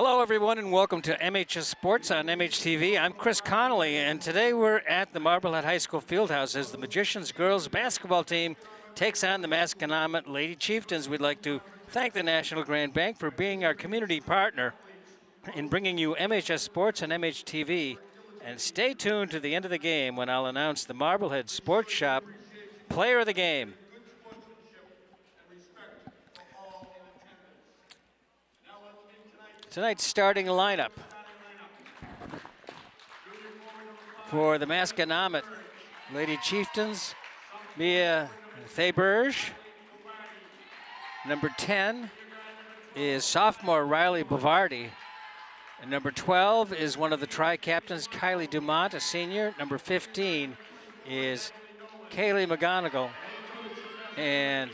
Hello, everyone, and welcome to MHS Sports on MHTV. I'm Chris Connolly, and today we're at the Marblehead High School Fieldhouse as the Magicians girls basketball team takes on the Masconomet Lady Chieftains. We'd like to thank the National Grand Bank for being our community partner in bringing you MHS Sports on MHTV. And stay tuned to the end of the game when I'll announce the Marblehead Sports Shop Player of the Game. Tonight's starting lineup for the Masconomet Lady Chieftains: Mia Thaberge. Number 10 is sophomore Riley Bavardi. And number 12 is one of the tri-captains, Kylie Dumont, a senior. Number 15 is Kaylee McGonigal. And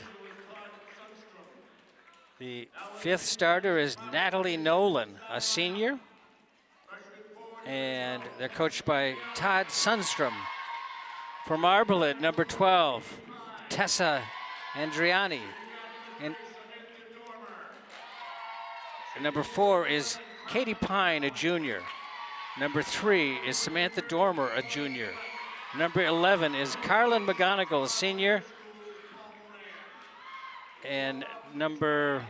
the fifth starter is Natalie Nolan, a senior. And they're coached by Todd Sundstrom. For Marblehead, number 12, Tessa Andriani. And number 4 is Katie Pine, a junior. Number 3 is Samantha Dormer, a junior. Number 11 is Carlin McGonigal, a senior. And number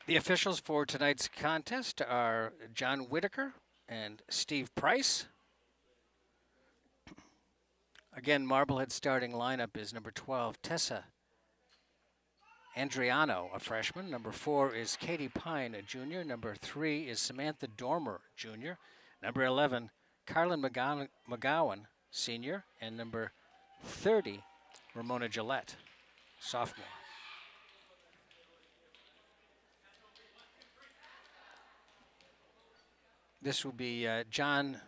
the officials for tonight's contest are John Whitaker and Steve Price. Again, Marblehead's starting lineup is number 12, Tessa Andriano, a freshman. Number 4 is Katie Pine, a junior. Number 3 is Samantha Dormer, junior. Number 11, Carlin McGowan, senior. And number 30, Ramona Gillette, sophomore. This will be John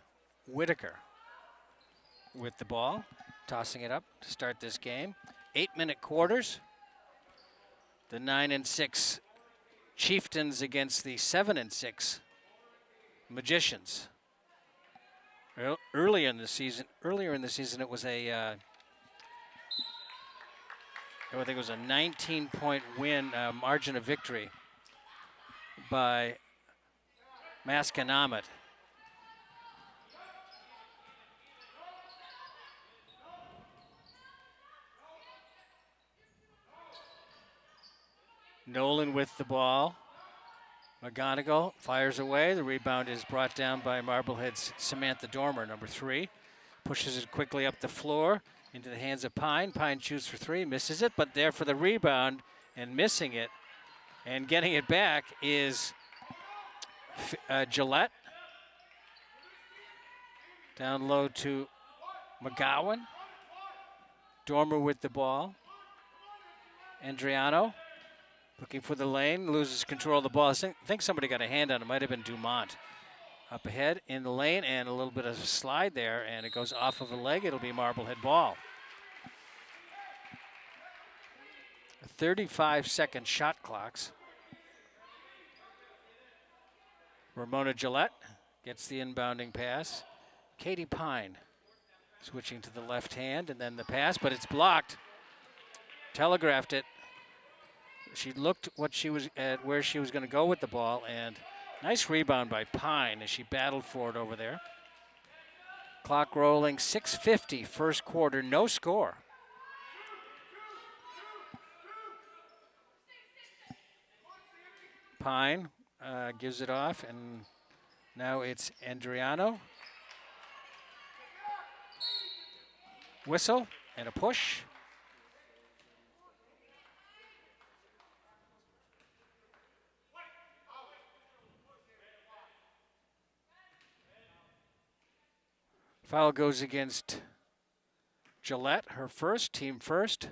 Whitaker with the ball, tossing it up to start this game. 8-minute quarters. The 9-6 Chieftains against the 7-6 Magicians. Earlier in the season, it was I think it was a 19-point win, margin of victory by Masconomet. Nolan with the ball. McGonigal fires away. The rebound is brought down by Marblehead's Samantha Dormer, number 3. Pushes it quickly up the floor into the hands of Pine. Pine shoots for 3, misses it, but there for the rebound and missing it and getting it back is Gillette. Down low to McGowan. Dormer with the ball. Andriano looking for the lane, loses control of the ball. I think somebody got a hand on it. Might have been Dumont. Up ahead in the lane, and a little bit of a slide there, and it goes off of a leg. It'll be Marblehead ball. 35-second shot clocks. Ramona Gillette gets the inbounding pass. Katie Pine switching to the left hand, and then the pass, but it's blocked. Telegraphed it. She looked what she was at, where she was going to go with the ball, and nice rebound by Pine as she battled for it over there. Clock rolling, 6:50, first quarter, no score. Pine gives it off, and now it's Andriano. Whistle and a push. Foul goes against Gillette, her first, team first.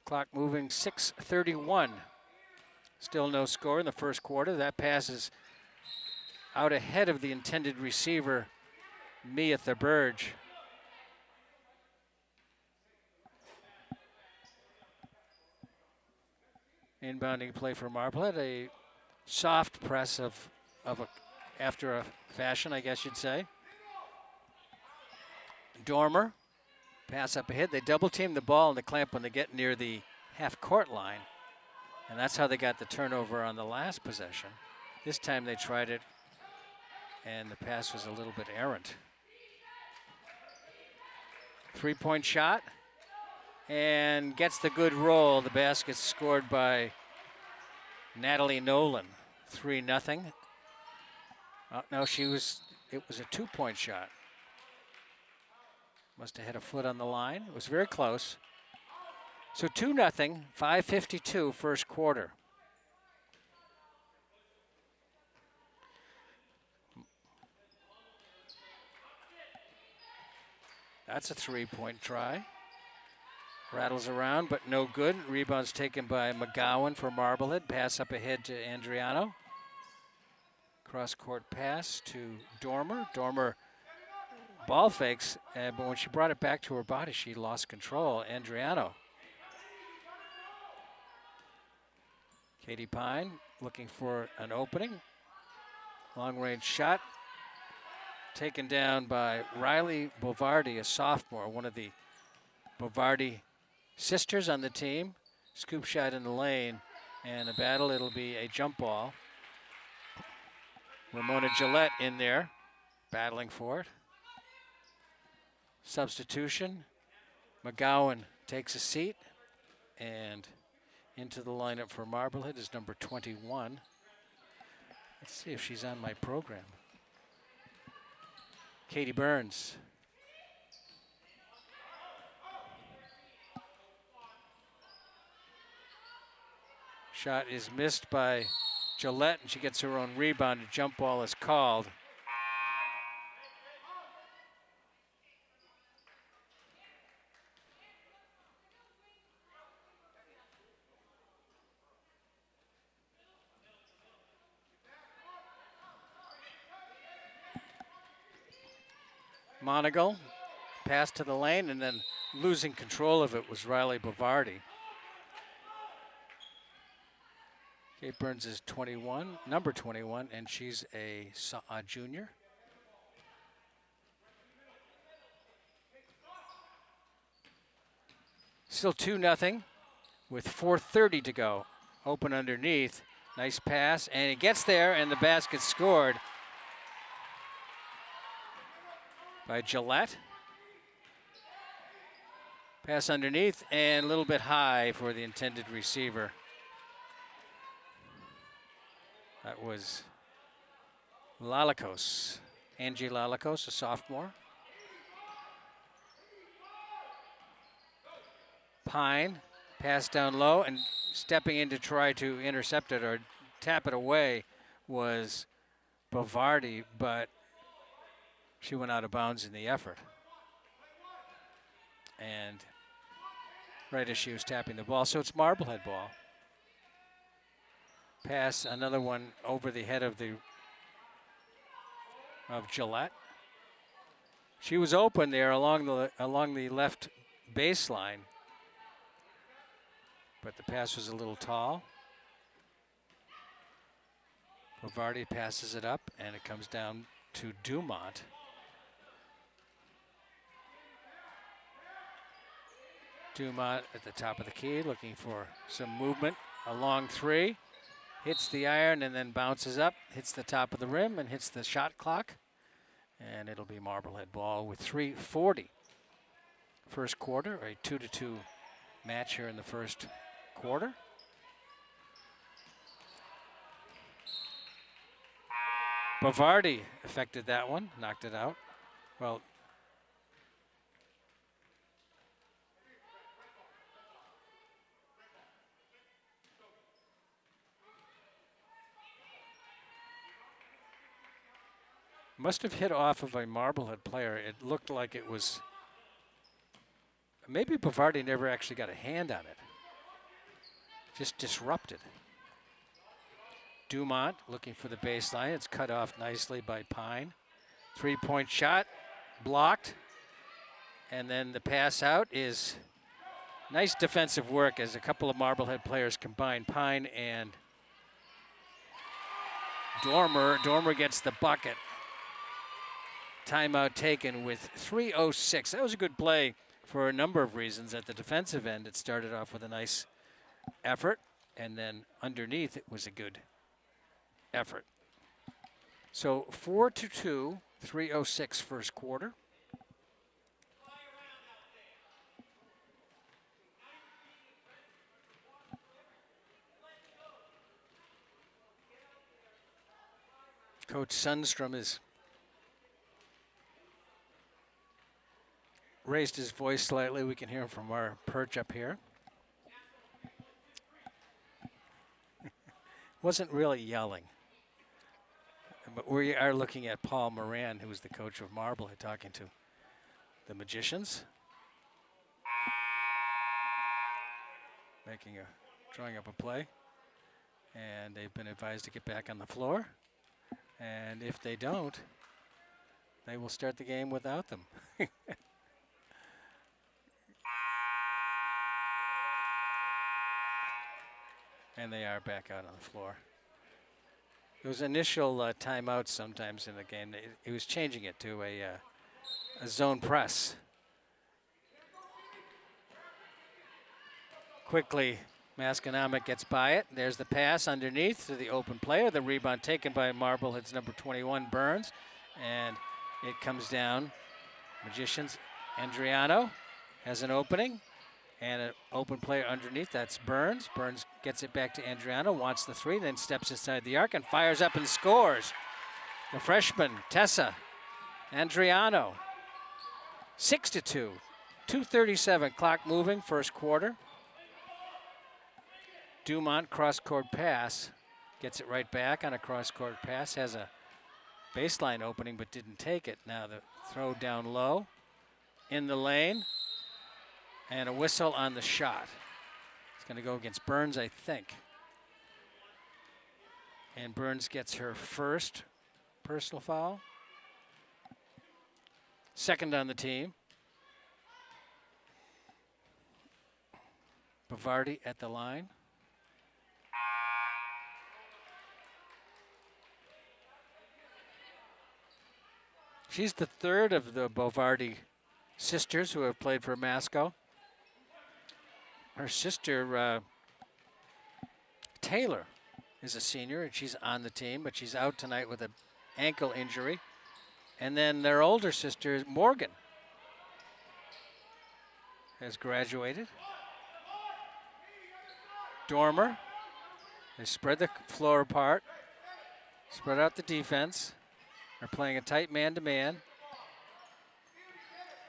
Clock moving, 6:31. Still no score in the first quarter. That pass is out ahead of the intended receiver, Mia Thurberge. Inbounding play for Marblehead, a soft press after a fashion, I guess you'd say. Dormer, pass up ahead. They double team the ball in the clamp when they get near the half-court line. And that's how they got the turnover on the last possession. This time they tried it, and the pass was a little bit errant. Three-point shot, and gets the good roll. The basket scored by Natalie Nolan, 3-0. No, it was a two-point shot. Must have had a foot on the line. It was very close. So 2-0, 5:52 first quarter. That's a three-point try. Rattles around, but no good. Rebound's taken by McGowan for Marblehead. Pass up ahead to Andriano. Cross-court pass to Dormer. Dormer ball fakes, but when she brought it back to her body, she lost control. Andriano. Katie Pine looking for an opening. Long-range shot. Taken down by Riley Bovardi, a sophomore, one of the Bovardi sisters on the team. Scoop shot in the lane, and a battle. It'll be a jump ball. Ramona Gillette in there, battling for it. Substitution. McGowan takes a seat, and into the lineup for Marblehead is number 21. Let's see if she's on my program. Katie Burns. Shot is missed by Gillette, and she gets her own rebound. A jump ball is called. Monagle, pass to the lane, and then losing control of it was Riley Bavardi. Kate Burns is 21, number 21, and she's a junior. Still 2-0 with 4:30 to go. Open underneath, nice pass, and it gets there, and the basket scored by Gillette. Pass underneath and a little bit high for the intended receiver. That was Lalikos, Angie Lalikos, a sophomore. Pine, pass down low, and stepping in to try to intercept it or tap it away was Bavardi, but she went out of bounds in the effort. And right as she was tapping the ball, so it's Marblehead ball. Pass, another one over the head of Gillette. She was open there along the left baseline, but the pass was a little tall. Varsity passes it up, and it comes down to Dumont. Dumont at the top of the key, looking for some movement. A long three, hits the iron and then bounces up, hits the top of the rim and hits the shot clock. And it'll be Marblehead ball with 3:40. First quarter, a 2-2 match here in the first quarter. Varsity affected that one, knocked it out. Well, must have hit off of a Marblehead player. It looked like it was, maybe Varsity never actually got a hand on it. Just disrupted. Dumont looking for the baseline. It's cut off nicely by Pine. 3-point shot, blocked. And then the pass out is nice defensive work as a couple of Marblehead players combine. Pine and Dormer. Dormer gets the bucket. Timeout taken with 3:06. That was a good play for a number of reasons. At the defensive end, it started off with a nice effort, and then underneath it was a good effort. So 4-2, 3:06 first quarter. Coach Sundstrom has raised his voice slightly. We can hear him from our perch up here. Wasn't really yelling. But we are looking at Paul Moran, who is the coach of Marblehead, talking to the Magicians. Drawing up a play. And they've been advised to get back on the floor. And if they don't, they will start the game without them. And they are back out on the floor. Those initial timeouts sometimes in the game, he was changing it to a zone press. Quickly, Masconomet gets by it. There's the pass underneath to the open player. The rebound taken by Marblehead's number 21, Burns. And it comes down. Magicians, Andriano has an opening. And an open player underneath, that's Burns. Burns gets it back to Andriano, wants the three, then steps inside the arc and fires up and scores. The freshman, Tessa Andriano. 6-2, 2:37, clock moving, first quarter. Dumont cross-court pass, gets it right back on a cross-court pass, has a baseline opening but didn't take it. Now the throw down low, in the lane. And a whistle on the shot. It's going to go against Burns, I think. And Burns gets her first personal foul. Second on the team. Varsity at the line. She's the third of the Varsity sisters who have played for Masco. Her sister, Taylor, is a senior, and she's on the team, but she's out tonight with an ankle injury. And then their older sister, Morgan, has graduated. Dormer, they spread the floor apart, spread out the defense. They're playing a tight man-to-man.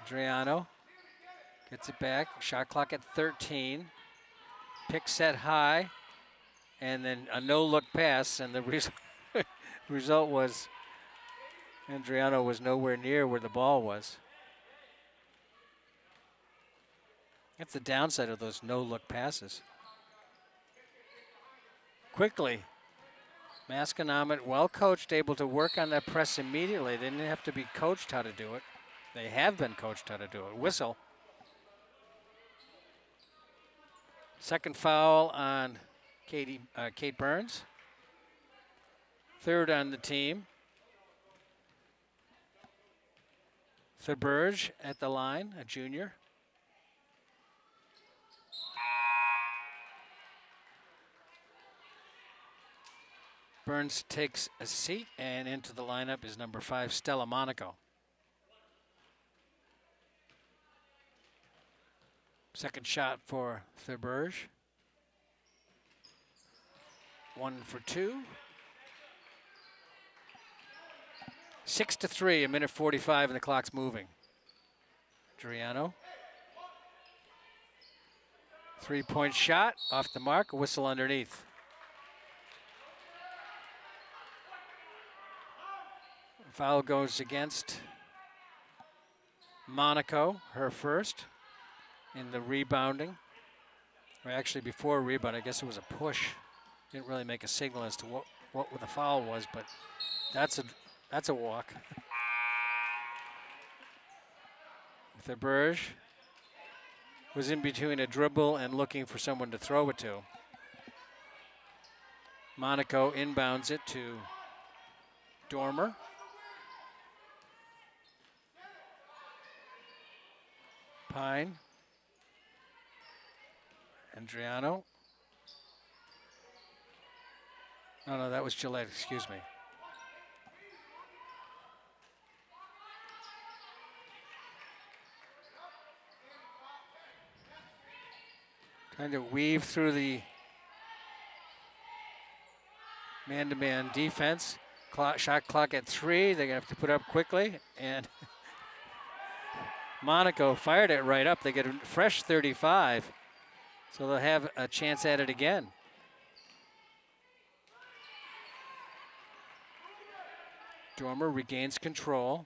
Adriano gets it back, shot clock at 13. Pick set high, and then a no-look pass, and the result was Adriano was nowhere near where the ball was. That's the downside of those no-look passes. Quickly, Masconomet, well coached, able to work on that press immediately. They didn't have to be coached how to do it. They have been coached how to do it. Whistle. Second foul on Kate Burns. Third on the team. Thurberge at the line, a junior. Burns takes a seat, and into the lineup is number 5, Stella Monaco. Second shot for Thurberge. 1 for 2. 6-3, a minute 45, and the clock's moving. Driano. 3-point shot, off the mark, a whistle underneath. Foul goes against Monaco, her first, in the rebounding. Or actually before rebound, I guess it was a push. Didn't really make a signal as to what the foul was, but that's a walk. Thurberge was in between a dribble and looking for someone to throw it to. Monaco inbounds it to Dormer. Pine. Andriano. No, that was Gillette, excuse me. Trying to weave through the man-to-man defense. Shot clock at 3. They're going to have to put up quickly. And Monaco fired it right up. They get a fresh 35. So they'll have a chance at it again. Dormer regains control.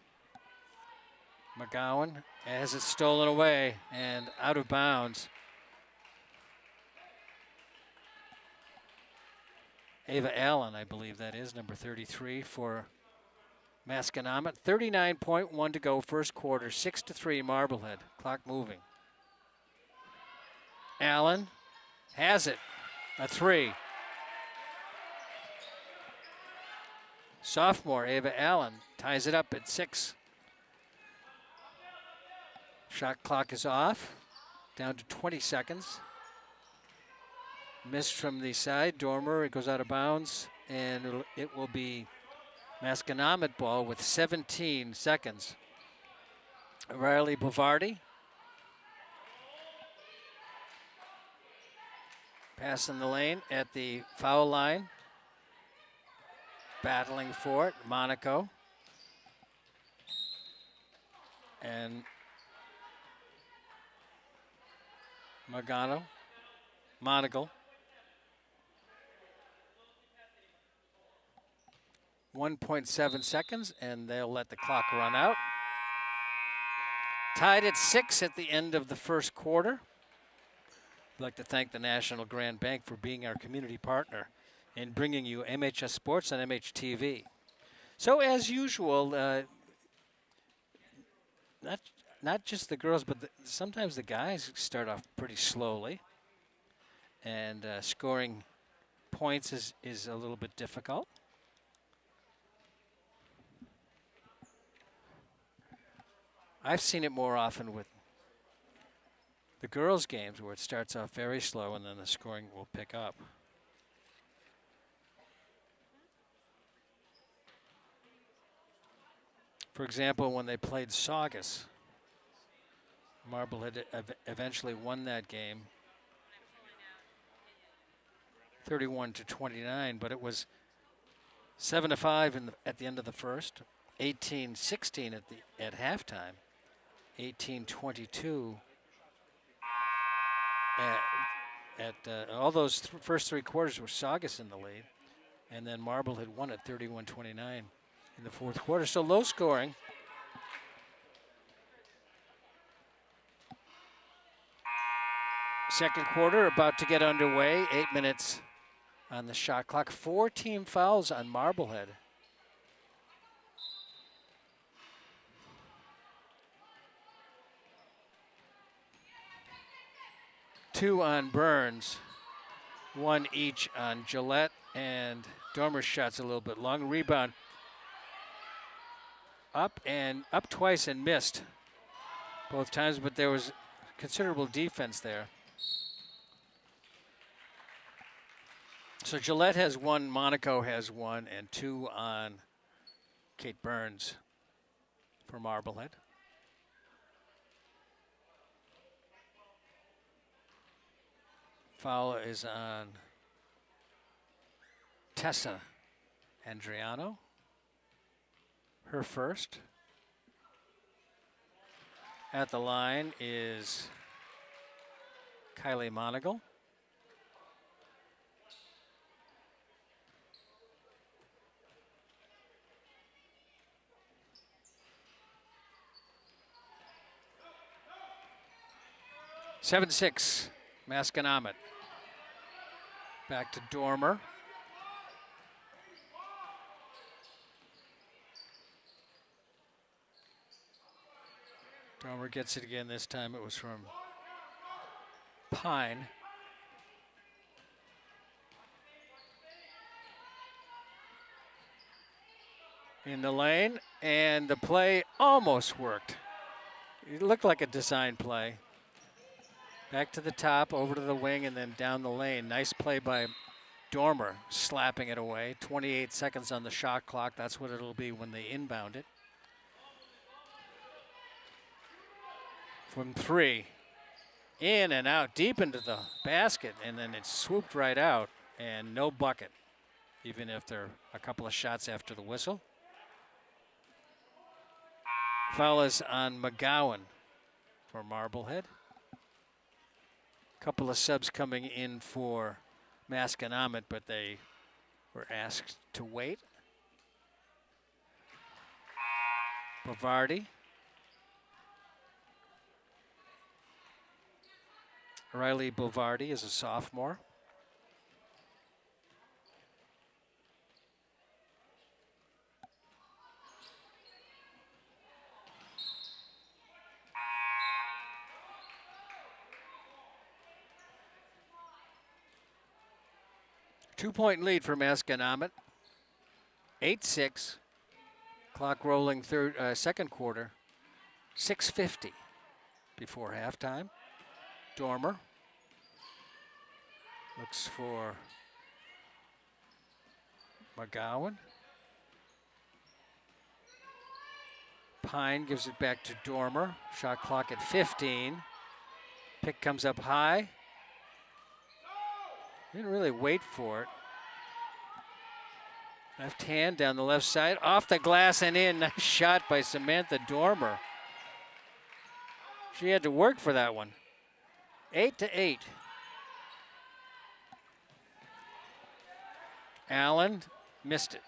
McGowan has it stolen away and out of bounds. Ava Allen, I believe that is, number 33 for Masconomet. 39.1 to go, first quarter, 6-3 Marblehead. Clock moving. Allen has it, a 3. Sophomore Ava Allen ties it up at 6. Shot clock is off, down to 20 seconds. Missed from the side, Dormer, it goes out of bounds, and it will be Masconomet ball with 17 seconds. Riley Bavardi. Passing the lane at the foul line. Battling for it, Monaco. And Monagle. 1.7 seconds, and they'll let the clock run out. Tied at 6 at the end of the first quarter. I'd like to thank the National Grand Bank for being our community partner in bringing you MHS Sports on MHTV. So as usual, not just the girls, but sometimes the guys start off pretty slowly, and scoring points is a little bit difficult. I've seen it more often with the girls' games where it starts off very slow and then the scoring will pick up. For example, when they played Saugus, Marblehead eventually won that game 31-29, but it was 7-5 at the end of the first, 18-16 at halftime, 18-22 at all those first 3 quarters were Saugus in the lead, and then Marblehead won at 31-29 in the fourth quarter. So low scoring. Second quarter about to get underway. 8 minutes on the shot clock. 4 team fouls on Marblehead. Two on Burns. one each on Gillette, and Dormer's shot's a little bit long. Rebound up twice and missed both times, but there was considerable defense there. So Gillette has one, Monaco has one, and two on Kate Burns for Marblehead. Foul is on Tessa Andriano, her first. At the line is Kylie Monagle. (7-6), Masconomet. Back to Dormer. Dormer gets it again. This time it was from Pine. In the lane, and the play almost worked. It looked like a design play. Back to the top, over to the wing, and then down the lane. Nice play by Dormer, slapping it away. 28 seconds on the shot clock. That's what it'll be when they inbound it. From three, in and out, deep into the basket, and then it swooped right out, and no bucket, even if they're a couple of shots after the whistle. Foul is on McGowan for Marblehead. Couple of subs coming in for Masconomet, but they were asked to wait. Bavardi. Riley Bavardi is a sophomore. Two-point lead for Masconomet. 8-6. Clock rolling second quarter. 6:50 before halftime. Dormer looks for McGowan. Pine gives it back to Dormer. Shot clock at 15. Pick comes up high. Didn't really wait for it. Left hand down the left side, off the glass and in. Nice shot by Samantha Dormer. She had to work for that one. 8-8. Allen missed it.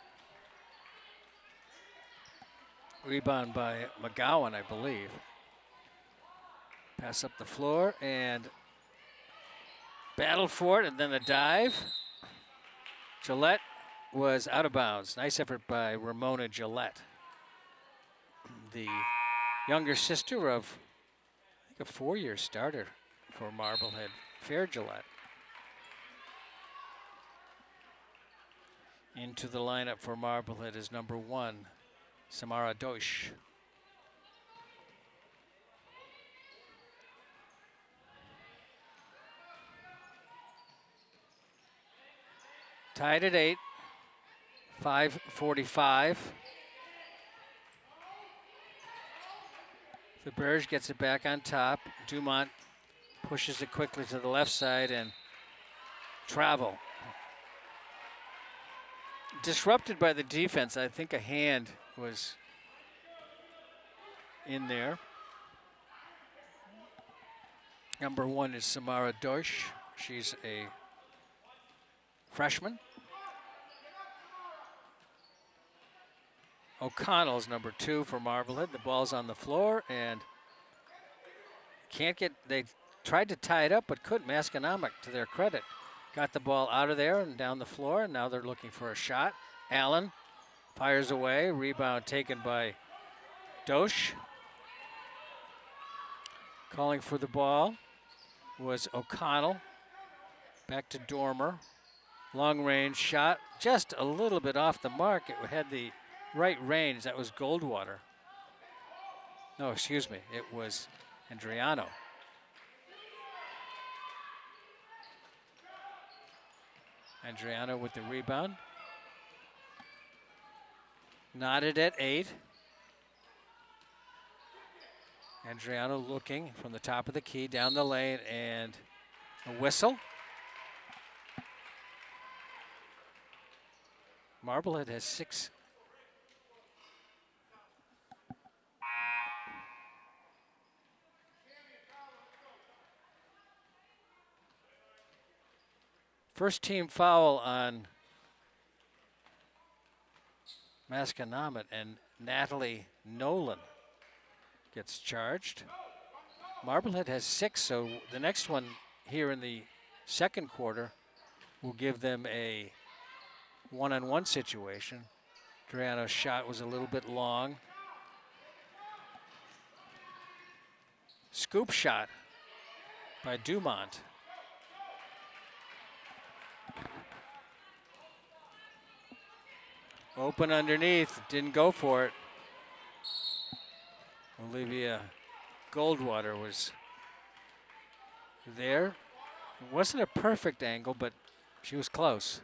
Rebound by McGowan, I believe. Pass up the floor and battle for it, and then a dive. Gillette was out of bounds. Nice effort by Ramona Gillette, the younger sister of, I think, a 4-year starter for Marblehead, Fair Gillette. Into the lineup for Marblehead is number 1, Samara Dosh. Tied at 8, 5:45. The Berge gets it back on top. Dumont pushes it quickly to the left side, and travel. Disrupted by the defense. I think a hand was in there. Number 1 is Samara Dosh. She's a freshman. O'Connell's number 2 for Marblehead. The ball's on the floor and can't get, they tried to tie it up but couldn't. Masconomet, to their credit, got the ball out of there and down the floor, and now they're looking for a shot. Allen fires away, rebound taken by Dosh. Calling for the ball was O'Connell. Back to Dormer. Long range shot, just a little bit off the mark. It had the right range. That was Goldwater. No, excuse me, it was Andriano. Andriano with the rebound. Knotted at 8. Andriano looking from the top of the key down the lane, and a whistle. Marblehead has 6. First team foul on Masconomet, and Natalie Nolan gets charged. Marblehead has 6, so the next one here in the second quarter will give them a one-on-one situation. Adriano's shot was a little bit long. Scoop shot by Dumont. Open underneath, didn't go for it. Olivia Goldwater was there. It wasn't a perfect angle, but she was close.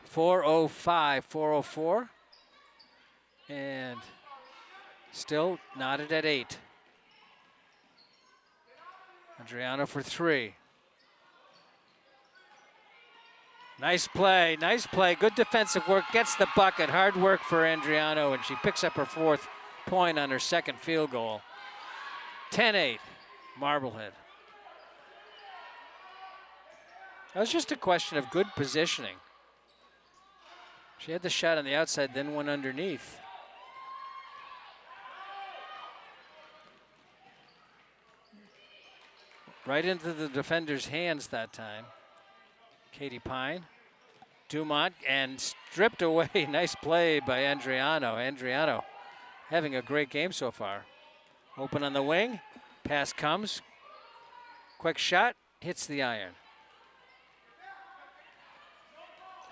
4:05, 4:04. And still knotted at 8. Adriano for 3. Nice play, good defensive work, gets the bucket, hard work for Andriano, and she picks up her 4th point on her second field goal. 10-8, Marblehead. That was just a question of good positioning. She had the shot on the outside, then went underneath. Right into the defender's hands that time. Katie Pine, Dumont, and stripped away. Nice play by Andriano. Andriano having a great game so far. Open on the wing, pass comes, quick shot, hits the iron.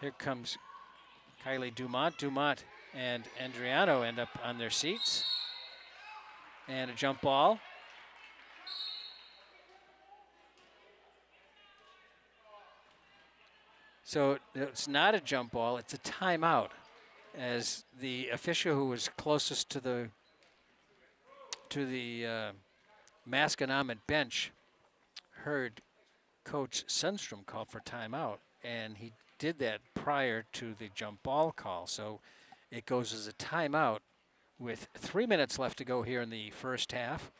Here comes Kylie Dumont. Dumont and Andriano end up on their seats. And a jump ball. So it's not a jump ball, it's a timeout, as the official who was closest to the Masconomet bench heard Coach Sundstrom call for timeout, and he did that prior to the jump ball call. So it goes as a timeout with 3 minutes left to go here in the first half.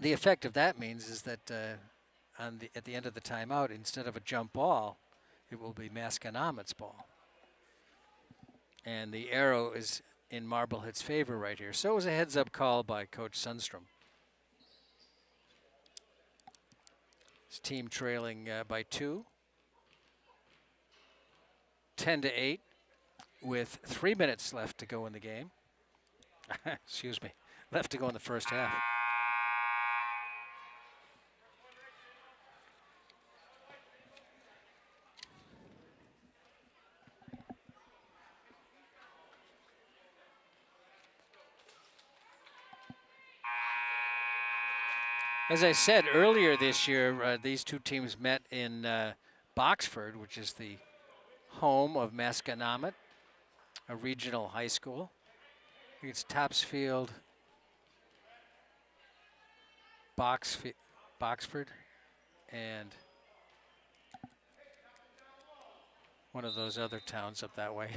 The effect of that means is that at the end of the timeout, instead of a jump ball, it will be Masconomet's ball. And the arrow is in Marblehead's favor right here. So it was a heads-up call by Coach Sundstrom. His team trailing by 2. 10-8 with 3 minutes left to go in the game. Excuse me, left to go in the first half. As I said earlier this year, these two teams met in Boxford, which is the home of Masconomet, a regional high school. I think it's Topsfield, Boxford, and one of those other towns up that way.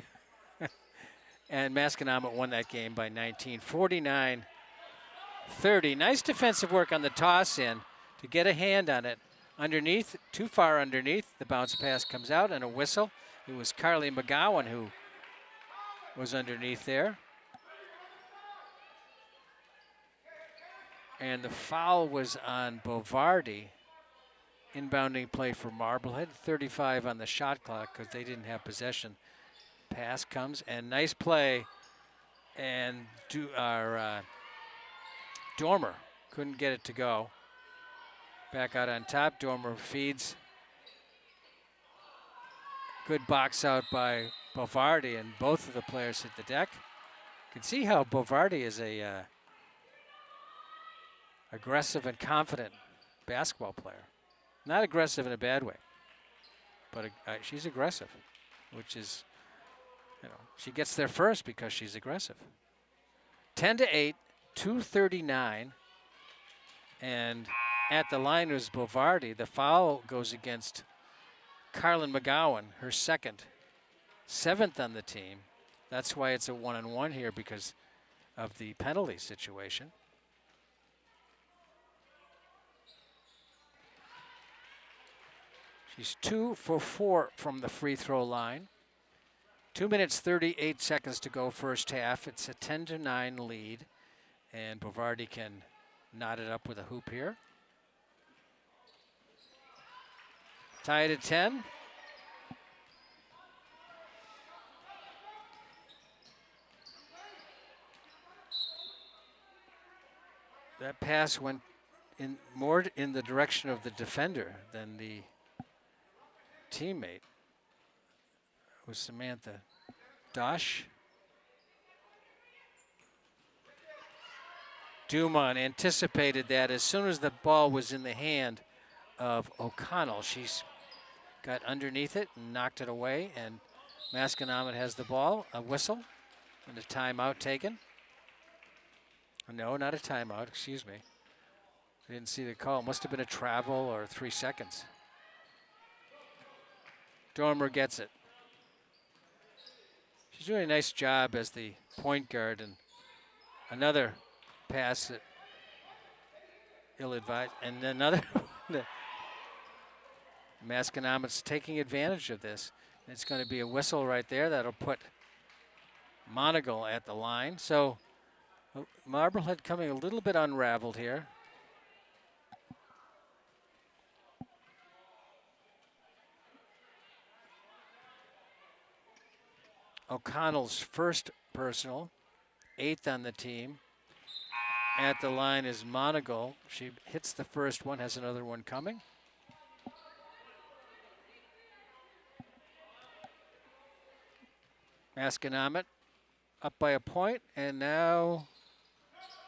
And Masconomet won that game by 19, 49-30. Nice defensive work on the toss in to get a hand on it. Underneath, too far underneath, the bounce pass comes out and a whistle. It was Carly McGowan who was underneath there. And the foul was on Bovardi. Inbounding play for Marblehead. 35 on the shot clock because they didn't have possession. Pass comes and nice play. And Dormer couldn't get it to go. Back out on top, Dormer feeds. Good box out by Bovardi, and both of the players hit the deck. You can see how Bovardi is a aggressive and confident basketball player. Not aggressive in a bad way, but she's aggressive, which is, she gets there first because she's aggressive. 10-8, 2:39, and at the line was Bovardi. The foul goes against Carlin McGowan, her second, 7th on the team. That's why it's a 1-on-1 here, because of the penalty situation. She's 2 for 4 from the free throw line. 2 minutes, 38 seconds to go first half. It's a 10-9 lead, and Bovardi can knot it up with a hoop here. Tied at 10. That pass went more in the direction of the defender than the teammate. It was Samantha Dosh. Dumont anticipated that as soon as the ball was in the hand of O'Connell. She's got underneath it and knocked it away, and Masconomet has the ball. A whistle and a timeout taken. No, not a timeout, excuse me. I didn't see the call. Must have been a travel or 3 seconds. Dormer gets it. She's doing a nice job as the point guard, and another pass that ill-advised, and another. Masconomet's taking advantage of this. It's going to be a whistle right there. That'll put Monagle at the line. So Marblehead coming a little bit unraveled here. O'Connell's first personal, 8th on the team. At the line is Monagle. She hits the first one, has another one coming. Masconomet up by a point, and now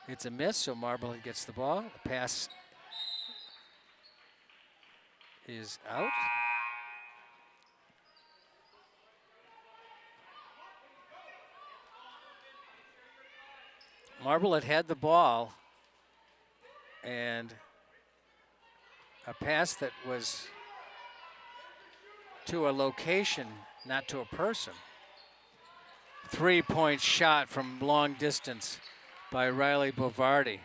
it's a miss, so Marblehead gets the ball. The pass is out. Marblehead had the ball, and a pass that was to a location, not to a person. 3-point shot from long distance by Riley Bovardi.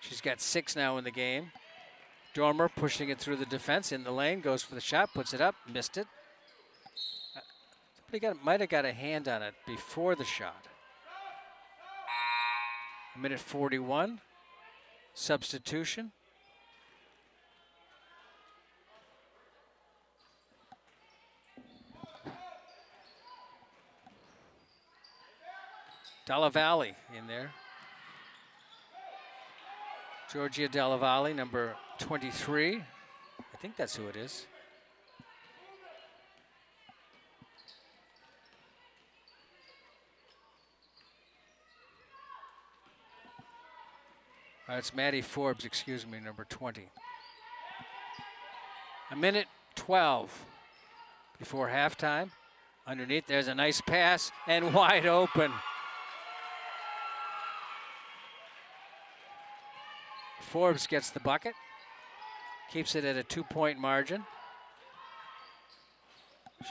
She's got 6 now in the game. Dormer pushing it through the defense in the lane, goes for the shot, puts it up, missed it. Somebody might have got a hand on it before the shot. A minute 41, substitution. Della Valle in there. Georgia Della Valle, number 23. I think that's who it is. It's Maddie Forbes, excuse me, number 20. A minute 12 before halftime. Underneath, there's a nice pass and wide open. Forbes gets the bucket, keeps it at a 2-point margin.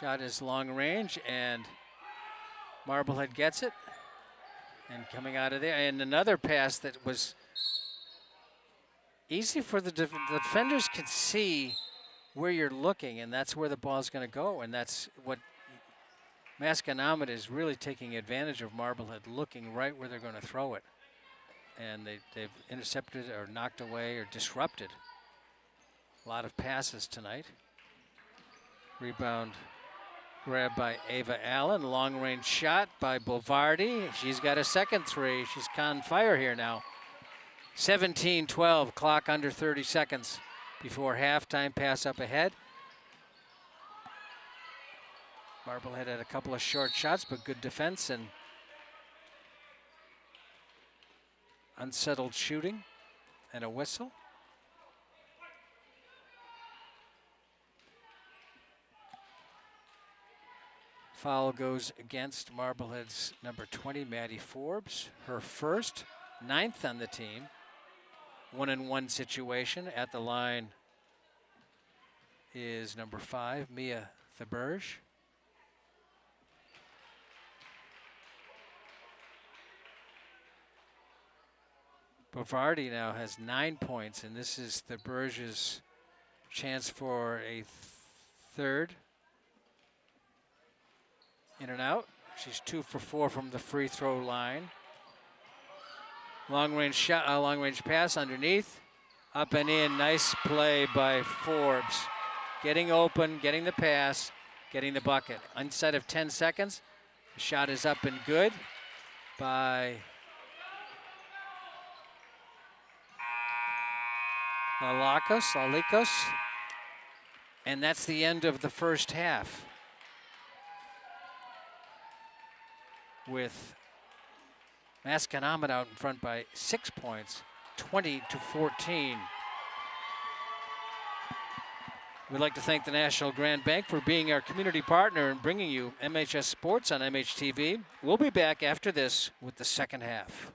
Shot is long range, and Marblehead gets it. And coming out of there, and another pass that was easy for the defenders can see where you're looking, and that's where the ball's going to go, and that's what Masconomet is really taking advantage of. Marblehead looking right where they're going to throw it. And they've intercepted or knocked away or disrupted a lot of passes tonight. Rebound grabbed by Ava Allen. Long range shot by Bovardi. She's got a second 3. She's on fire here now. 17-12, clock under 30 seconds. before halftime. Pass up ahead. Marblehead had a couple of short shots, but good defense and unsettled shooting and a whistle. Foul goes against Marblehead's number 20, Maddie Forbes. Her first, 9th on the team. 1-on-1 situation. At the line is number 5, Mia Thaberge. Varsity now has 9 points, and this is Thaberge's chance for a third. In and out. She's 2 for 4 from the free throw line. Long range shot, long range pass underneath, up and in. Nice play by Forbes. Getting open, getting the pass, getting the bucket. Inside of 10 seconds, the shot is up and good by Lalikos. And that's the end of the first half, with Masconomet out in front by 6 points, 20-14. We'd like to thank the National Grand Bank for being our community partner and bringing you MHS Sports on MHTV. We'll be back after this with the second half.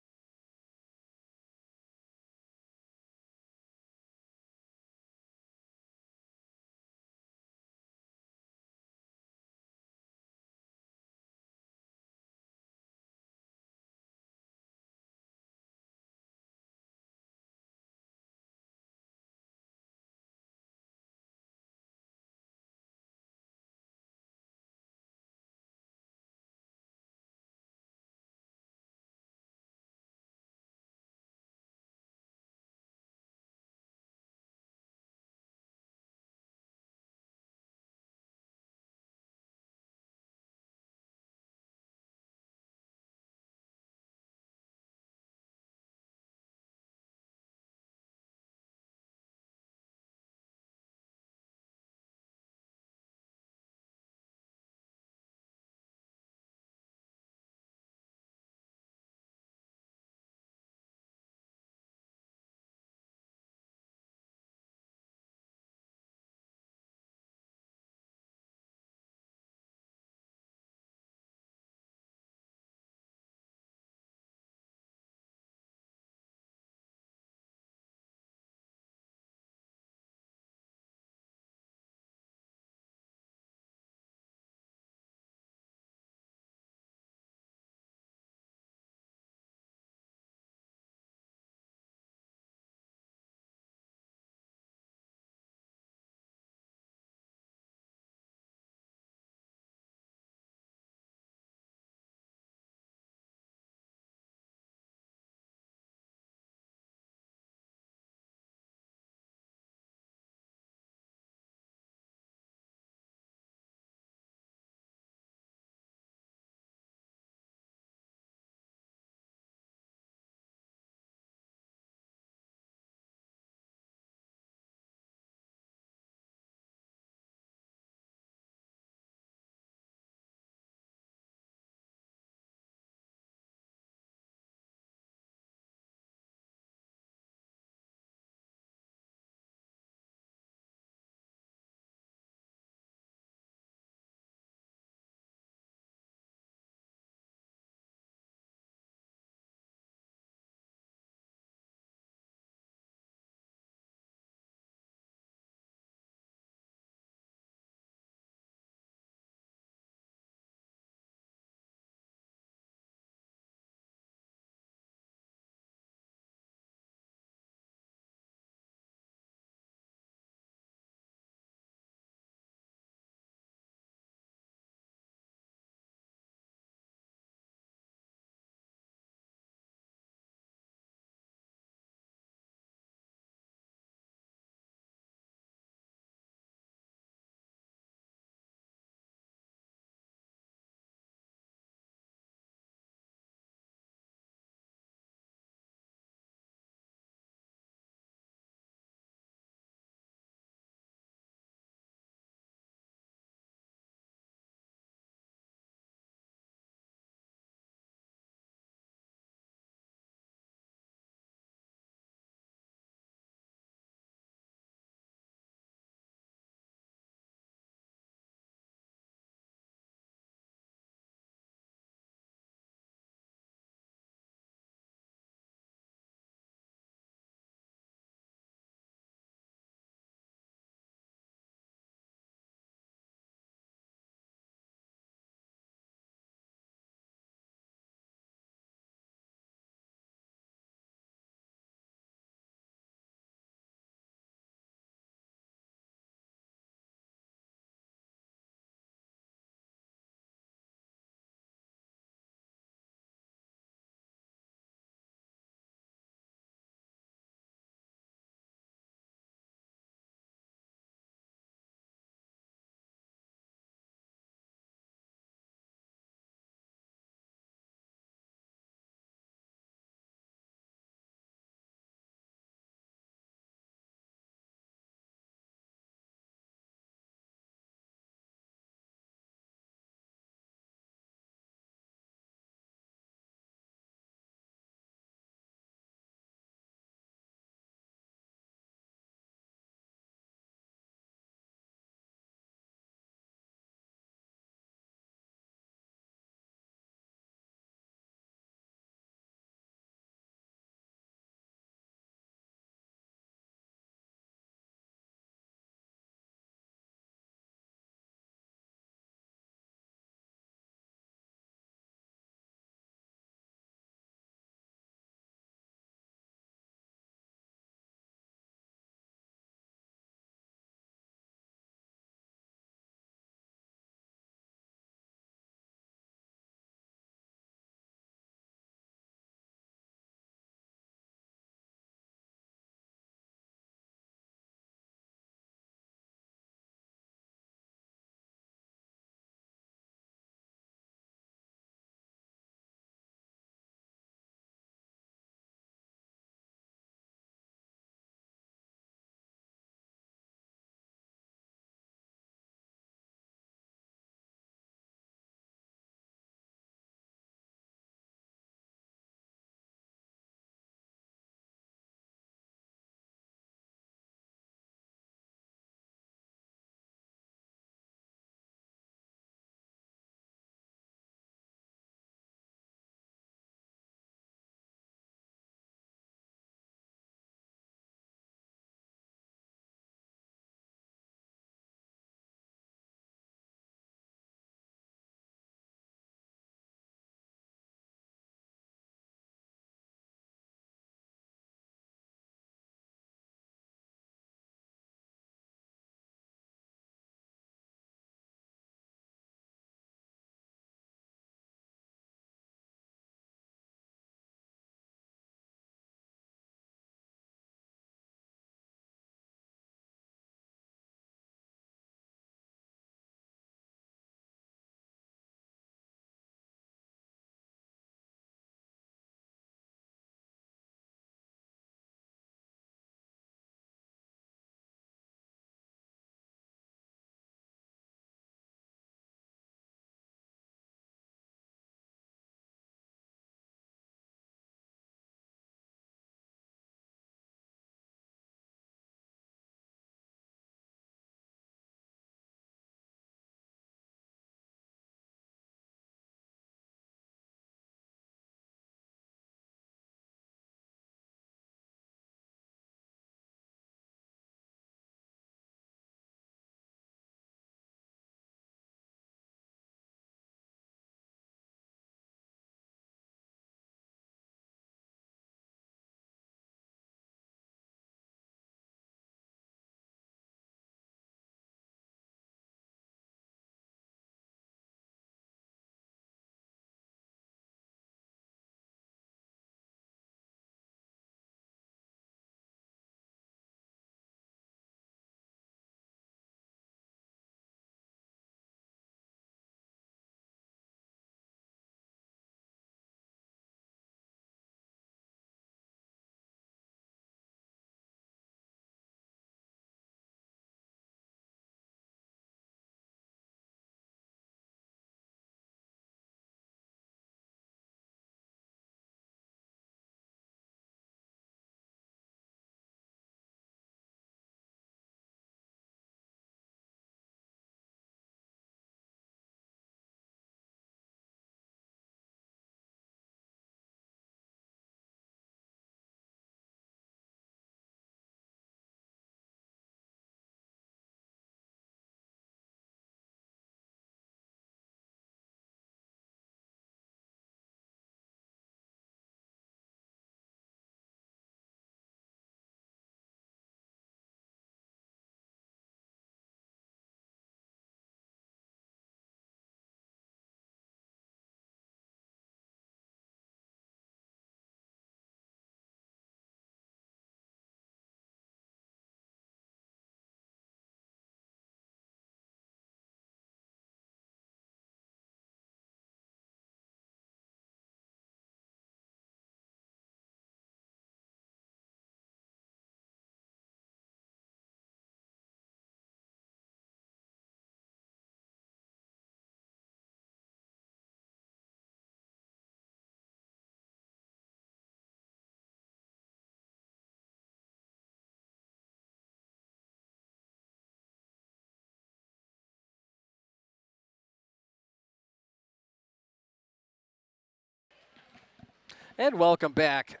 And welcome back.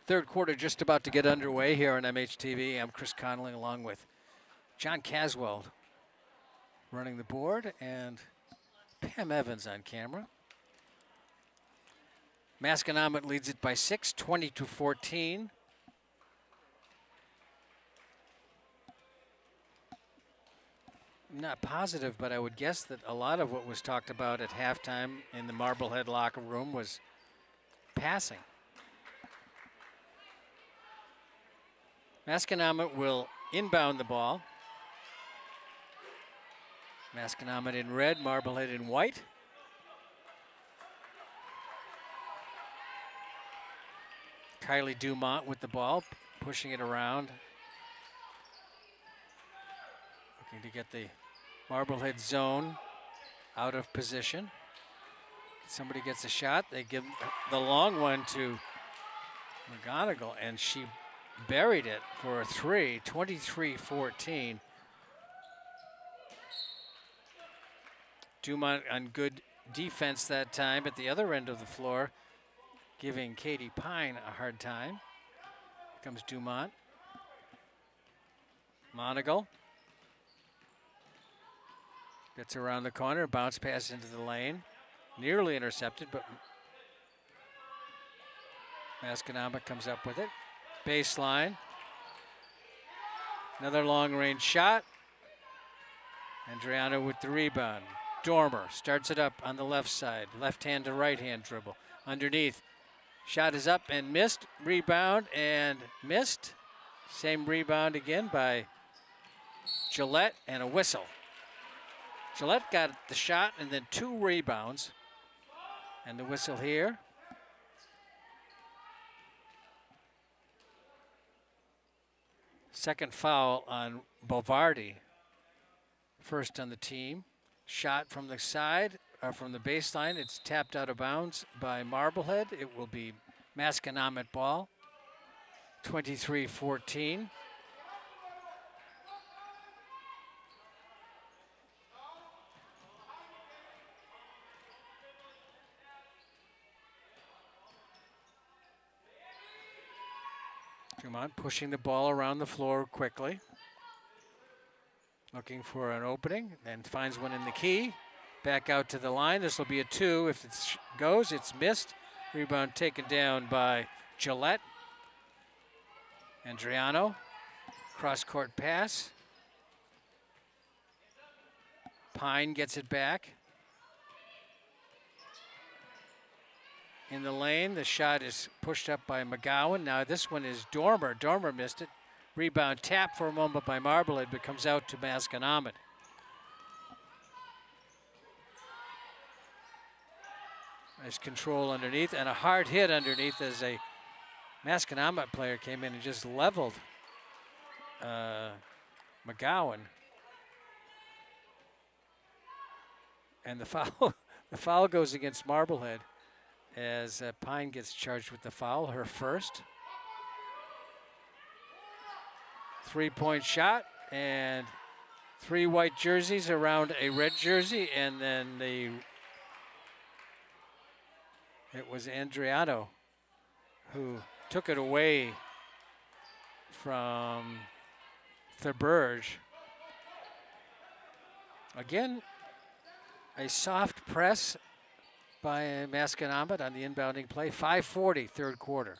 Third quarter just about to get underway here on MHTV. I'm Chris Connolly along with John Caswell running the board and Pam Evans on camera. Masconomet leads it by 6, 20-14. Not positive, but I would guess that a lot of what was talked about at halftime in the Marblehead locker room was passing. Masconomet will inbound the ball. Masconomet in red, Marblehead in white. Kylie Dumont with the ball, pushing it around. Looking to get the Marblehead zone out of position. Somebody gets a shot. They give the long one to McGonigal, and she buried it for a 3, 23-14. Dumont on good defense that time at the other end of the floor, giving Katie Pine a hard time. Here comes Dumont. Monagle gets around the corner, bounce pass into the lane. Nearly intercepted, but Masconomet comes up with it. Baseline. Another long-range shot. Andriano with the rebound. Dormer starts it up on the left side. Left hand to right hand dribble. Underneath. Shot is up and missed. Rebound and missed. Same rebound again by Gillette and a whistle. Gillette got the shot and then 2 rebounds. And the whistle here. Second foul on Varsity. First on the team. Shot from the side, from the baseline. It's tapped out of bounds by Marblehead. It will be Masconomet ball. 23-14. Dumont pushing the ball around the floor quickly. Looking for an opening and finds one in the key. Back out to the line. This will be a 2. If it goes, it's missed. Rebound taken down by Gillette. Andriano. Cross-court pass. Pine gets it back. In the lane, the shot is pushed up by McGowan. Now this one is Dormer. Dormer missed it. Rebound tap for a moment by Marblehead, but comes out to Masconomet. Nice control underneath and a hard hit underneath as a Masconomet player came in and just leveled McGowan. And the foul goes against Marblehead as Pine gets charged with the foul, her first. 3-point shot and 3 white jerseys around a red jersey, and then it was Andriano who took it away from Thurberge. Again, a soft press by Masconomet on the inbounding play. 5:40, third quarter.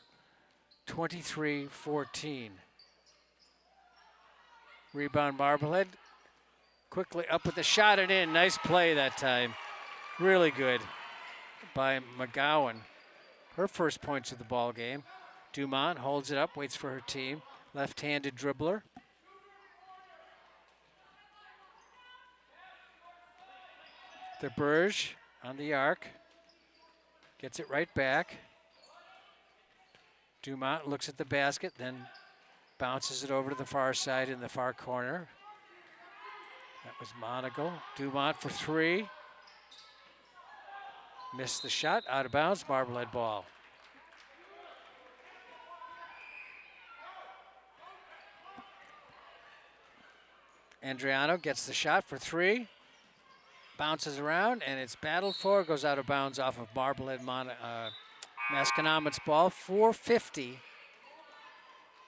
23-14. Rebound Marblehead. Quickly up with the shot and in. Nice play that time. Really good by McGowan. Her first points of the ball game. Dumont holds it up, waits for her team. Left-handed dribbler. Thurberge on the arc. Gets it right back. Dumont looks at the basket, then bounces it over to the far side in the far corner. That was Monagle. Dumont for 3. Missed the shot, out of bounds, Marblehead ball. Andriano gets the shot for 3. Bounces around, and it's battled for, goes out of bounds off of Marblehead Masconomet's ball, 4:50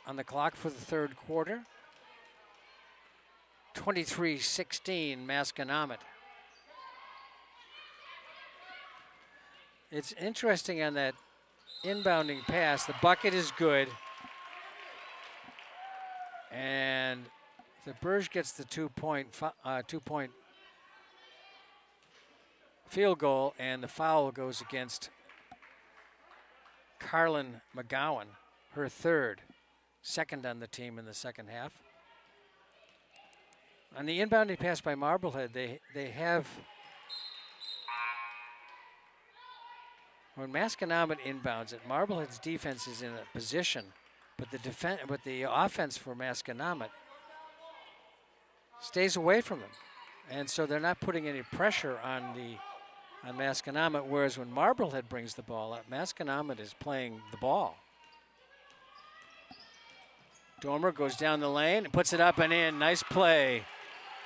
on the clock for the third quarter. 23-16 Masconomet. It's interesting on that inbounding pass. The bucket is good. And the Burge gets the two-point field goal, and the foul goes against Carlin McGowan, her third, second on the team in the second half. On the inbounding pass by Marblehead, they have, when Masconomet inbounds it, Marblehead's defense is in a position, but the offense for Masconomet stays away from them, and so they're not putting any pressure on Masconomet. Whereas when Marblehead brings the ball up, Masconomet is playing the ball. Dormer goes down the lane and puts it up and in. Nice play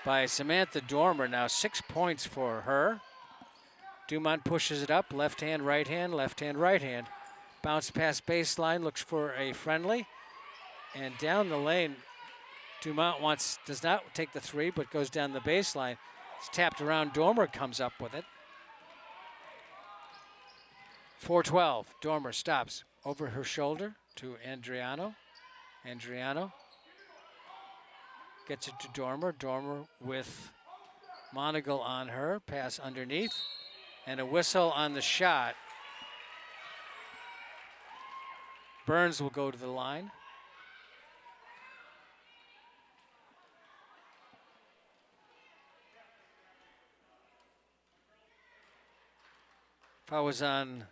by Samantha Dormer. Now 6 points for her. Dumont pushes it up, left hand, right hand, left hand, right hand. Bounce past baseline, looks for a friendly. And down the lane, Dumont does not take the three, but goes down the baseline. It's tapped around, Dormer comes up with it. 4-12, Dormer stops over her shoulder to Andriano. Andriano gets it to Dormer. Dormer with Monagle on her, pass underneath, and a whistle on the shot. Burns will go to the line. Foul was on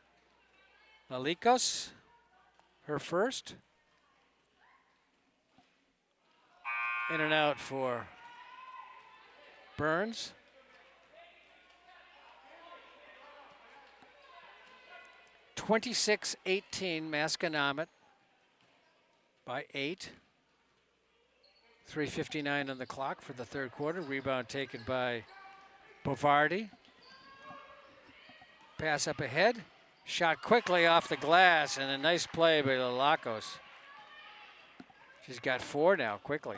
Lalikos, her first. In and out for Burns. (26-18) Masconomet by 8. 3:59 on the clock for the third quarter. Rebound taken by Bavardi. Pass up ahead. Shot quickly off the glass, and a nice play by Lalakos. She's got 4 now, quickly.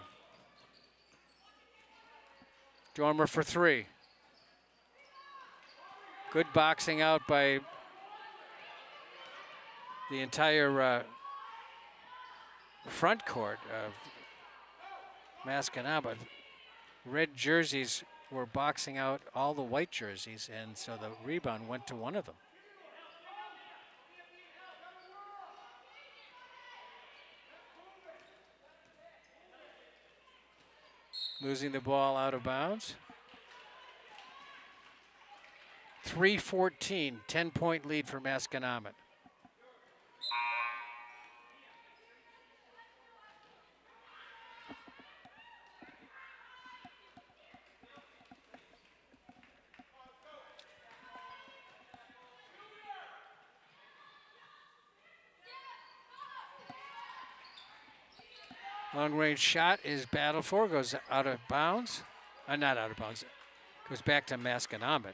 Dormer for 3. Good boxing out by the entire front court of Masconomet. Red jerseys were boxing out all the white jerseys, and so the rebound went to one of them. Losing the ball out of bounds. 3:14, 10-point lead for Masconomet. Long range shot is battled for, goes out of bounds. Not out of bounds, goes back to Masconomet.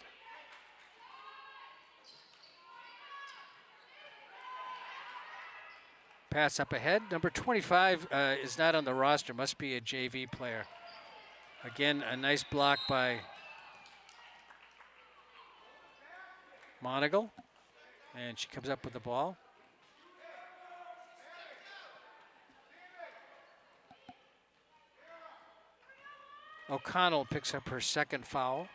Pass up ahead. Number 25 is not on the roster, must be a JV player. Again, a nice block by Monagle, and she comes up with the ball. O'Connell picks up her second foul.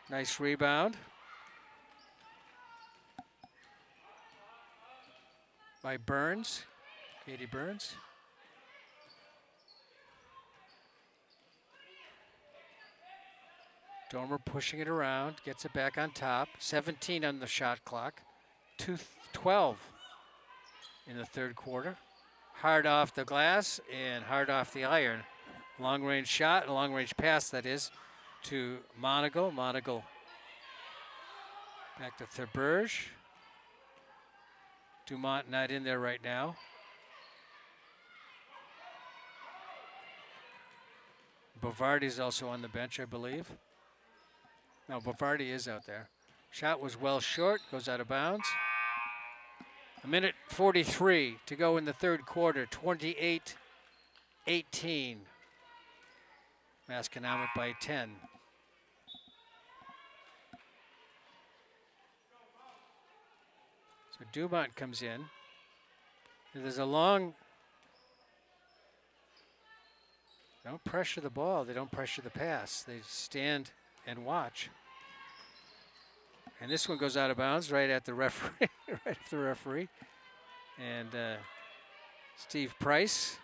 Nice rebound by Burns, Katie Burns. Dormer pushing it around, gets it back on top. 17 on the shot clock. 2:12 in the third quarter. Hard off the glass and hard off the iron. Long range shot, a long range pass that is, to Monagle. Monagle back to Thurberge. Dumont not in there right now. Bavardi's also on the bench, I believe. No, Bavardi is out there. Shot was well short, goes out of bounds. A minute 43 to go in the third quarter, 28-18. Masconomet by 10. So Dumont comes in. And there's a long, don't pressure the ball, they don't pressure the pass. They stand and watch. And this one goes out of bounds right at the referee, right at the referee. And Steve Price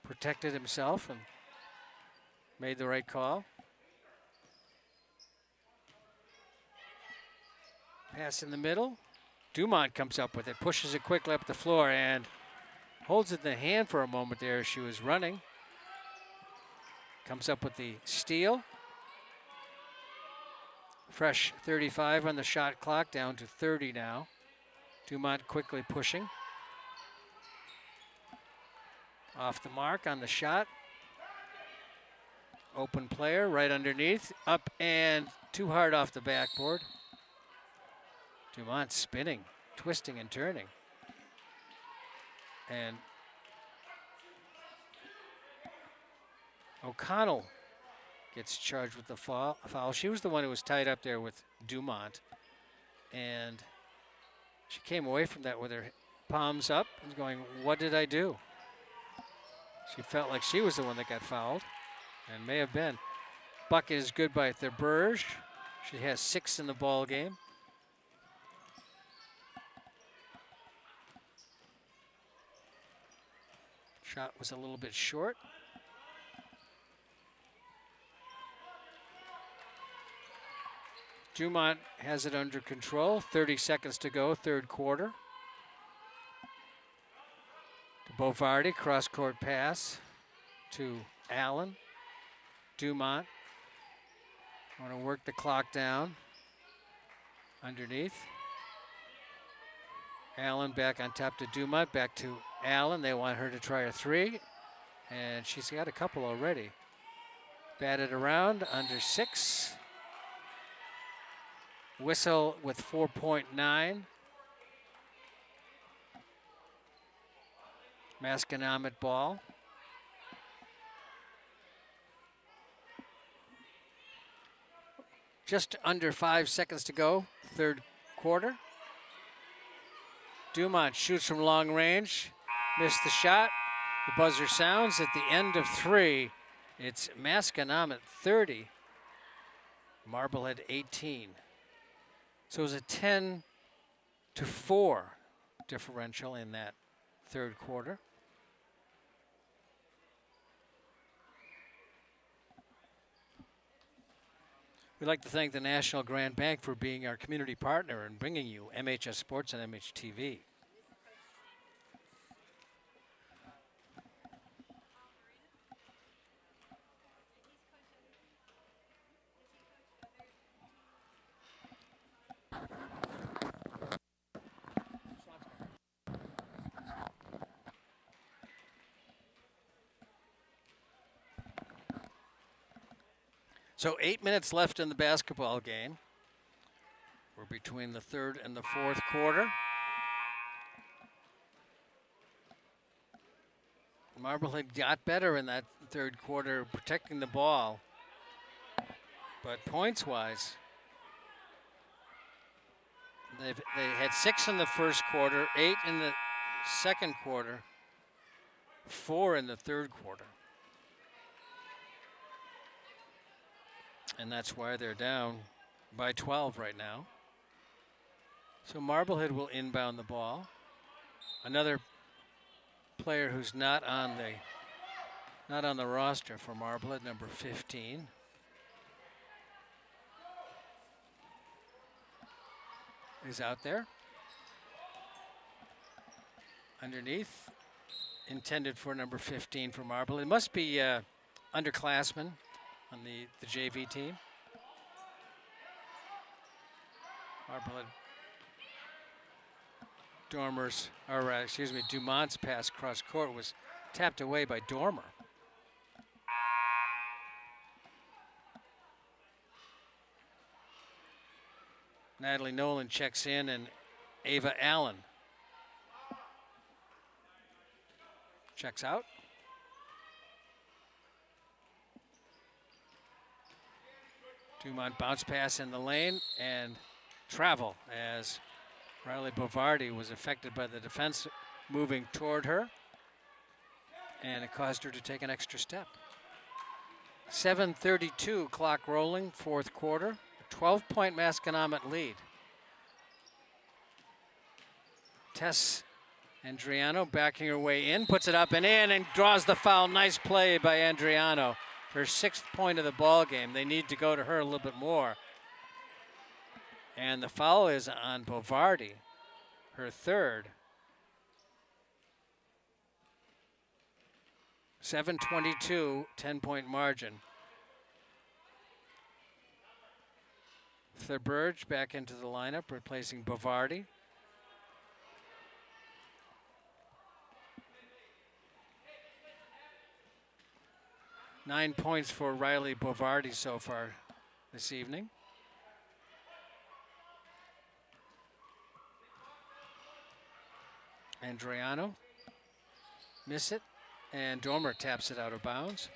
protected himself and made the right call. Pass in the middle. Dumont comes up with it, pushes it quickly up the floor, and holds it in the hand for a moment there as she was running. Comes up with the steal. Fresh 35 on the shot clock, down to 30 now. Dumont quickly pushing. Off the mark on the shot. Open player right underneath. Up and too hard off the backboard. Dumont spinning, twisting and turning. And O'Connell gets charged with the foul. She was the one who was tied up there with Dumont. And she came away from that with her palms up and going, what did I do? She felt like she was the one that got fouled, and may have been. Bucket is good by Thurberge. She has 6 in the ball game. Shot was a little bit short. Dumont has it under control. 30 seconds to go, third quarter. To Bovardi, cross-court pass to Allen. Dumont. Want to work the clock down. Underneath. Allen back on top to Dumont, back to Allen. They want her to try a 3, and she's got a couple already. Batted around, under 6. Whistle with 4.9. Masconomet ball. Just under 5 seconds to go, third quarter. Dumont shoots from long range, missed the shot. The buzzer sounds at the end of 3. It's Masconomet 30, Marblehead 18. So it was a 10-4 differential in that third quarter. We'd like to thank the National Grand Bank for being our community partner and bringing you MHS Sports and MHTV. So 8 minutes left in the basketball game. We're between the third and the fourth quarter. Marblehead got better in that third quarter, protecting the ball. But points-wise, they had 6 in the first quarter, 8 in the second quarter, 4 in the third quarter. And that's why they're down by 12 right now. So Marblehead will inbound the ball. Another player who's not on the roster for Marblehead, number 15. Is out there. Underneath, intended for number 15 for Marblehead. It must be underclassmen on the JV team. Marblehead Dumont's pass cross court was tapped away by Dormer. Natalie Nolan checks in, and Ava Allen checks out. Dumont bounce pass in the lane and travel as Riley Bovardi was affected by the defense moving toward her, and it caused her to take an extra step. 7:32 clock rolling, fourth quarter, a 12-point Masconomet lead. Tess Andriano backing her way in, puts it up and in, and draws the foul. Nice play by Andriano. Her 6th point of the ball game. They need to go to her a little bit more. And the foul is on Bovardi, her 3rd. 7:22, 10-point margin. Thurberge back into the lineup, replacing Bovardi. Nine points for Riley Bovardi so far this evening. Andriano, miss it, and Dormer taps it out of bounds.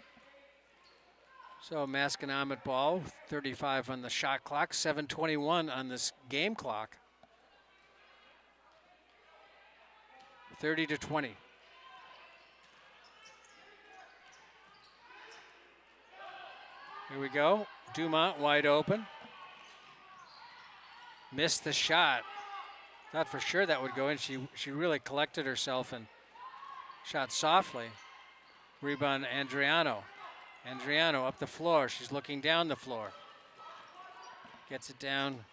So Masconomet ball, 35 on the shot clock, 7:21 on this game clock. 30-20. Here we go. Dumont wide open. Missed the shot. Thought for sure that would go in. She really collected herself and shot softly. Rebound Andriano. Andriano up the floor. She's looking down the floor. Gets it down.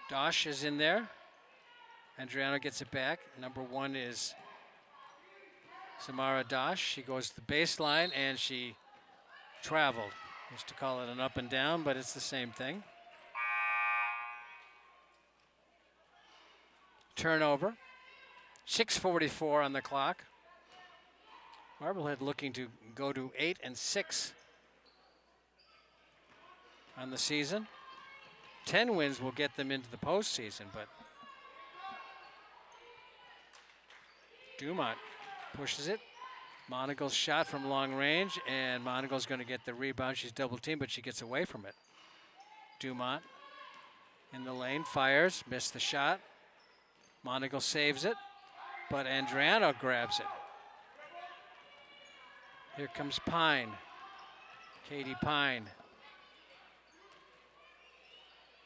Dosh is in there. Andriano gets it back. Number 1 is Samara Dosh. She goes to the baseline and she traveled. Used to call it an up and down, but it's the same thing. Turnover. 6:44 on the clock. Marblehead looking to go to 8-6 on the season. 10 wins will get them into the postseason, but Dumont pushes it. Monagle's shot from long range, and Monagle's going to get the rebound. She's double teamed, but she gets away from it. Dumont in the lane, fires, missed the shot. Monagle saves it, but Andriano grabs it. Here comes Pine, Katie Pine.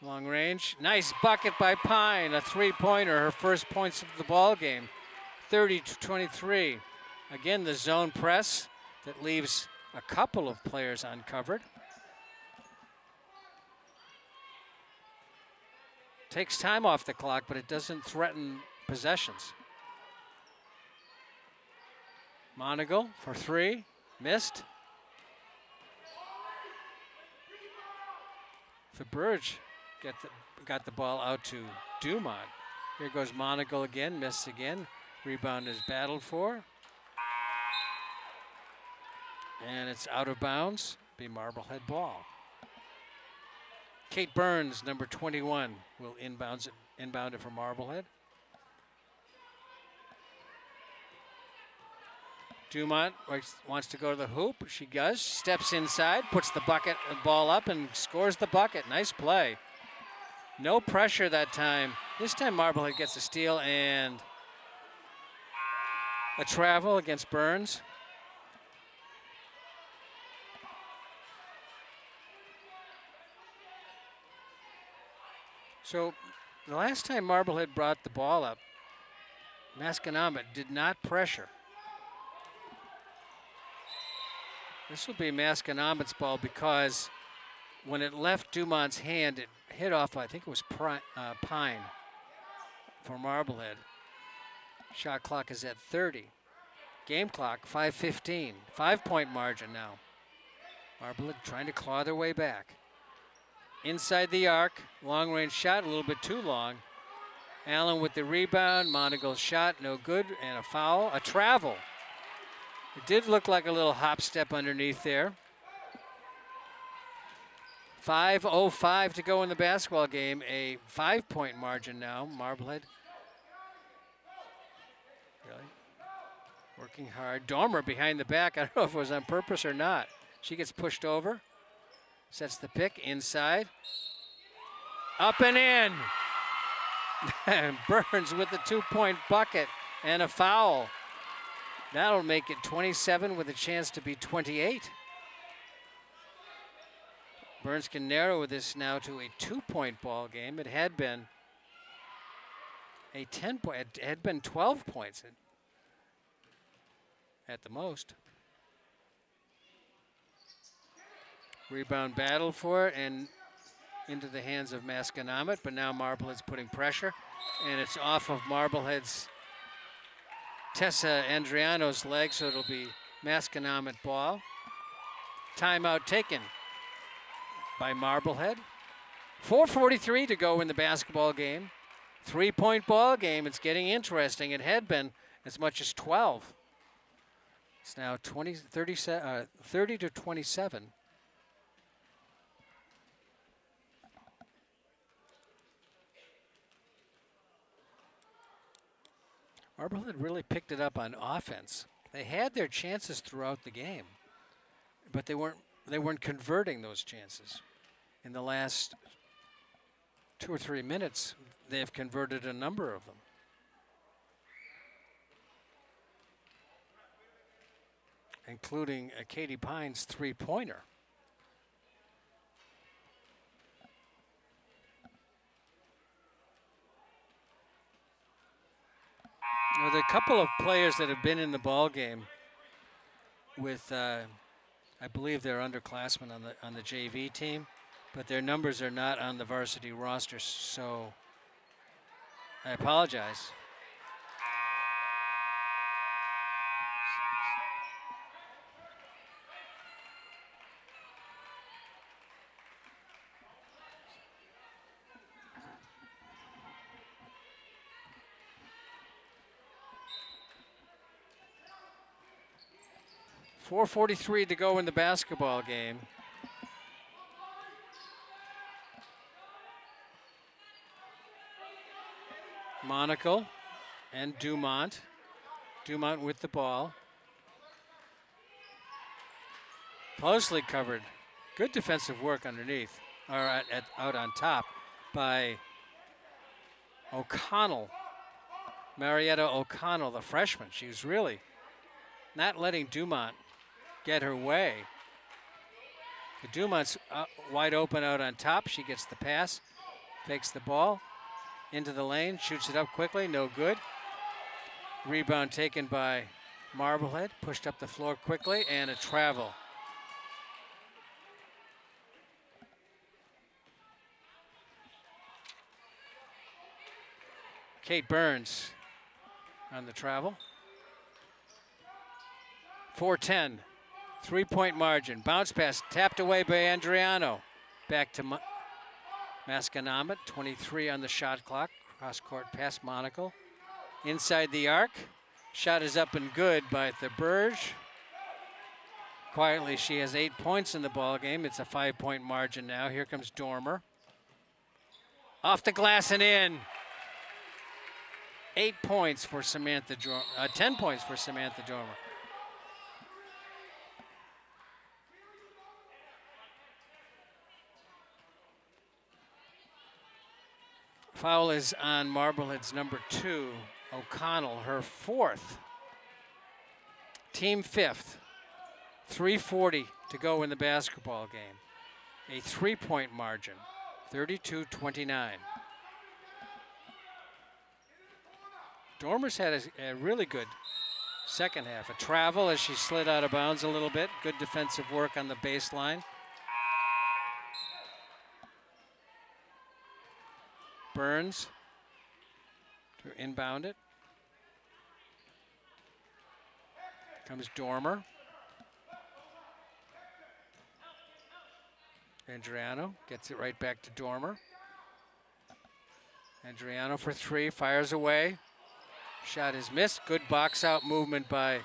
Long range, nice bucket by Pine, a 3-pointer, her first points of the ball game. 30-23. Again, the zone press that leaves a couple of players uncovered. Takes time off the clock, but it doesn't threaten possessions. Monagle for 3, missed. Thurberge got the ball out to Dumont. Here goes Monagle again, missed again. Rebound is battled for. And it's out of bounds, be Marblehead ball. Kate Burns, number 21, will inbound it for Marblehead. Dumont wants to go to the hoop. She does, steps inside, puts the bucket and ball up and scores the bucket. Nice play. No pressure that time. This time Marblehead gets a steal and a travel against Burns. So the last time Marblehead brought the ball up, Masconomet did not pressure. This will be Masconomet's ball because when it left Dumont's hand, it hit off, I think it was Pine for Marblehead. Shot clock is at 30. Game clock, 5:15. 5-point margin now. Marblehead trying to claw their way back. Inside the arc, long range shot, a little bit too long. Allen with the rebound, Monagle's shot, no good, and a foul, a travel. It did look like a little hop step underneath there. 5:05 to go in the basketball game. A 5-point margin now. Marblehead. Really working hard. Dormer behind the back. I don't know if it was on purpose or not. She gets pushed over. Sets the pick inside. Up and in. And Burns with the 2-point bucket and a foul. That'll make it 27 with a chance to be 28. Burns can narrow this now to a 2-point ball game. It had been a 10-point, it had been 12 points at the most. Rebound battle for it and into the hands of Masconomet, but now Marblehead's putting pressure, and it's off of Marblehead's Tessa Andriano's leg, so it'll be Masconomet ball. Timeout taken by Marblehead. 4:43 to go in the basketball game. 3-point ball game. It's getting interesting. It had been as much as 12. It's now 30 to 27. Marblehead really picked it up on offense. They had their chances throughout the game, but they weren't converting those chances. In the last 2 or 3 minutes, they've converted a number of them. Including Katie Pine's 3-pointer. Well, there are a couple of players that have been in the ball game with, I believe they're underclassmen on the JV team, but their numbers are not on the varsity roster, so I apologize. .443 to go in the basketball game. Monaco and Dumont. Dumont with the ball. Closely covered. Good defensive work underneath, or out on top by O'Connell. Marietta O'Connell, the freshman. She was really not letting Dumont get her way. Dumont's wide open out on top. She gets the pass, fakes the ball into the lane, shoots it up quickly, no good. Rebound taken by Marblehead, pushed up the floor quickly, and a travel. Kate Burns on the travel. 4:10. 3-point margin. Bounce pass tapped away by Andriano. Back to Masconomet. 23 on the shot clock. Cross court pass Monaco. Inside the arc. Shot is up and good by Therberge. Quietly, she has 8 points in the ball game. It's a 5-point margin now. Here comes Dormer. Off the glass and in. 8 points for Samantha Dormer. 10 points for Samantha Dormer. Foul is on Marblehead's number 2, O'Connell, her 4th. Team 5th. 3:40 to go in the basketball game. A 3-point margin, 32-29. Dormer's had a really good second half. A travel as she slid out of bounds a little bit. Good defensive work on the baseline. Burns to inbound it. Comes Dormer. Andriano gets it right back to Dormer. Andriano for 3, fires away. Shot is missed. Good box out movement by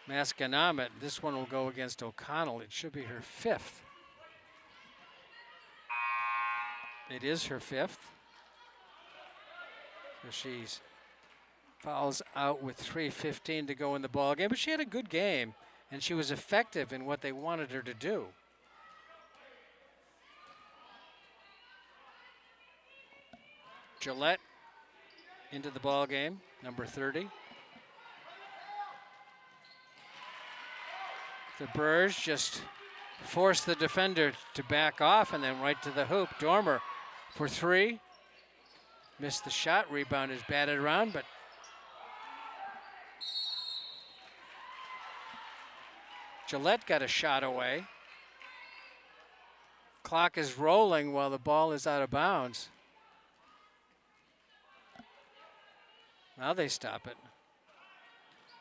Masconomet. This one will go against O'Connell. It should be her 5th. It is her 5th. So she's fouls out with 3:15 to go in the ball game, but she had a good game, and she was effective in what they wanted her to do. Gillette into the ball game, number 30. The Burge just forced the defender to back off and then right to the hoop. Dormer for 3. Missed the shot. Rebound is batted around, but Gillette got a shot away. Clock is rolling while the ball is out of bounds. Now they stop it.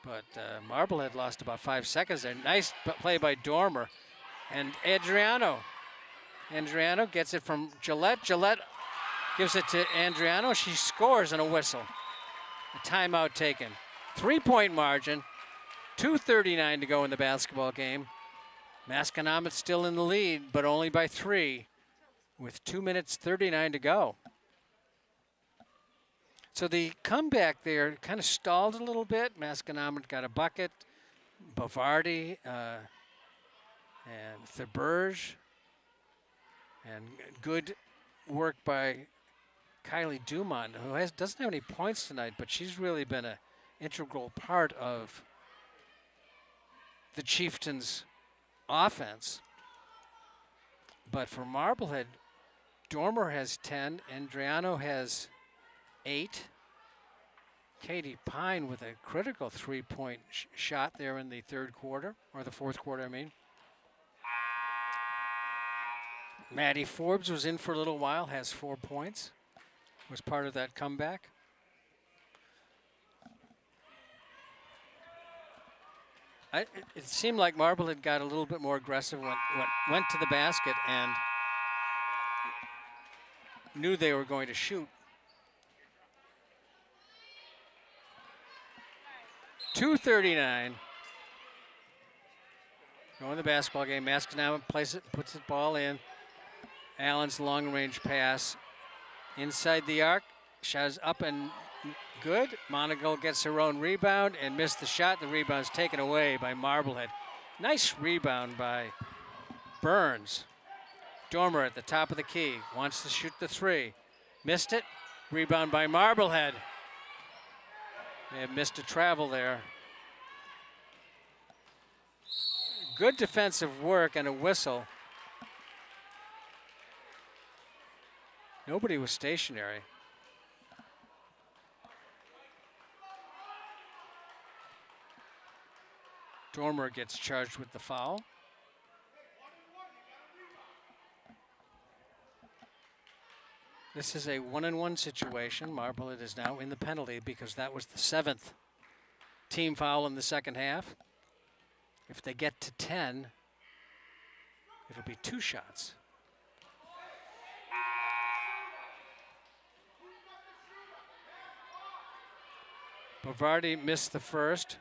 But Marblehead lost about 5 seconds there. Nice play by Dormer. And Adriano. Adriano gets it from Gillette. Gillette gives it to Adriano. She scores on a whistle. A timeout taken. 3-point margin. 2:39 to go in the basketball game. Masconomet still in the lead, but only by 3 with 2 minutes 39 to go. So the comeback there kind of stalled a little bit. Masconomet got a bucket. Bavardi and Théberge. And good work by Kylie Dumont, who doesn't have any points tonight, but she's really been an integral part of the Chieftains' offense. But for Marblehead, Dormer has 10, Adriano has 8. Katie Pine with a critical 3-point shot there in the 3rd quarter, or the 4th quarter, I mean. Maddie Forbes was in for a little while, has 4 points, was part of that comeback. It seemed like Marblehead got a little bit more aggressive, went to the basket and knew they were going to shoot. 2:39. Going the basketball game. Masconomet plays it, puts the ball in. Allen's long-range pass inside the arc. Shot is up and good. Monagle gets her own rebound and missed the shot. The rebound's taken away by Marblehead. Nice rebound by Burns. Dormer at the top of the key. Wants to shoot the 3. Missed it. Rebound by Marblehead. They have missed a travel there. Good defensive work and a whistle. Nobody was stationary. Dormer gets charged with the foul. This is a 1-on-1 situation. Marblehead is now in the penalty because that was the 7th team foul in the 2nd half. If they get to 10, it'll be 2 shots. Bavardi missed the first.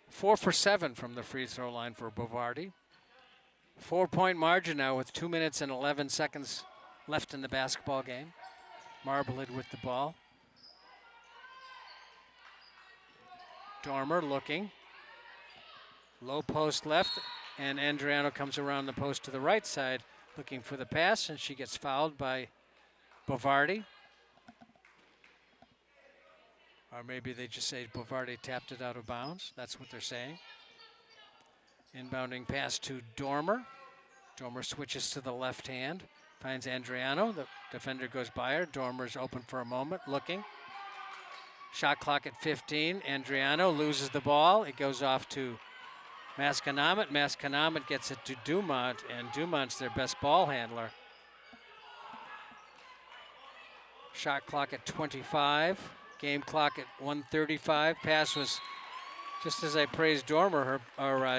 Four for 7 from the free throw line for Bavardi. 4-point margin now with 2 minutes and 11 seconds left in the basketball game. Marblehead with the ball. Dormer looking. Low post left, and Adriano comes around the post to the right side looking for the pass, and she gets fouled by Bavardi. Or maybe they just say Bavardi tapped it out of bounds. That's what they're saying. Inbounding pass to Dormer. Dormer switches to the left hand, finds Adriano. The defender goes by her. Dormer's open for a moment, looking. Shot clock at 15. Adriano loses the ball. It goes off to Masconomet. Masconomet gets it to Dumont, and Dumont's their best ball handler. Shot clock at 25. Game clock at 1:35. Pass was just as I praised Dormer,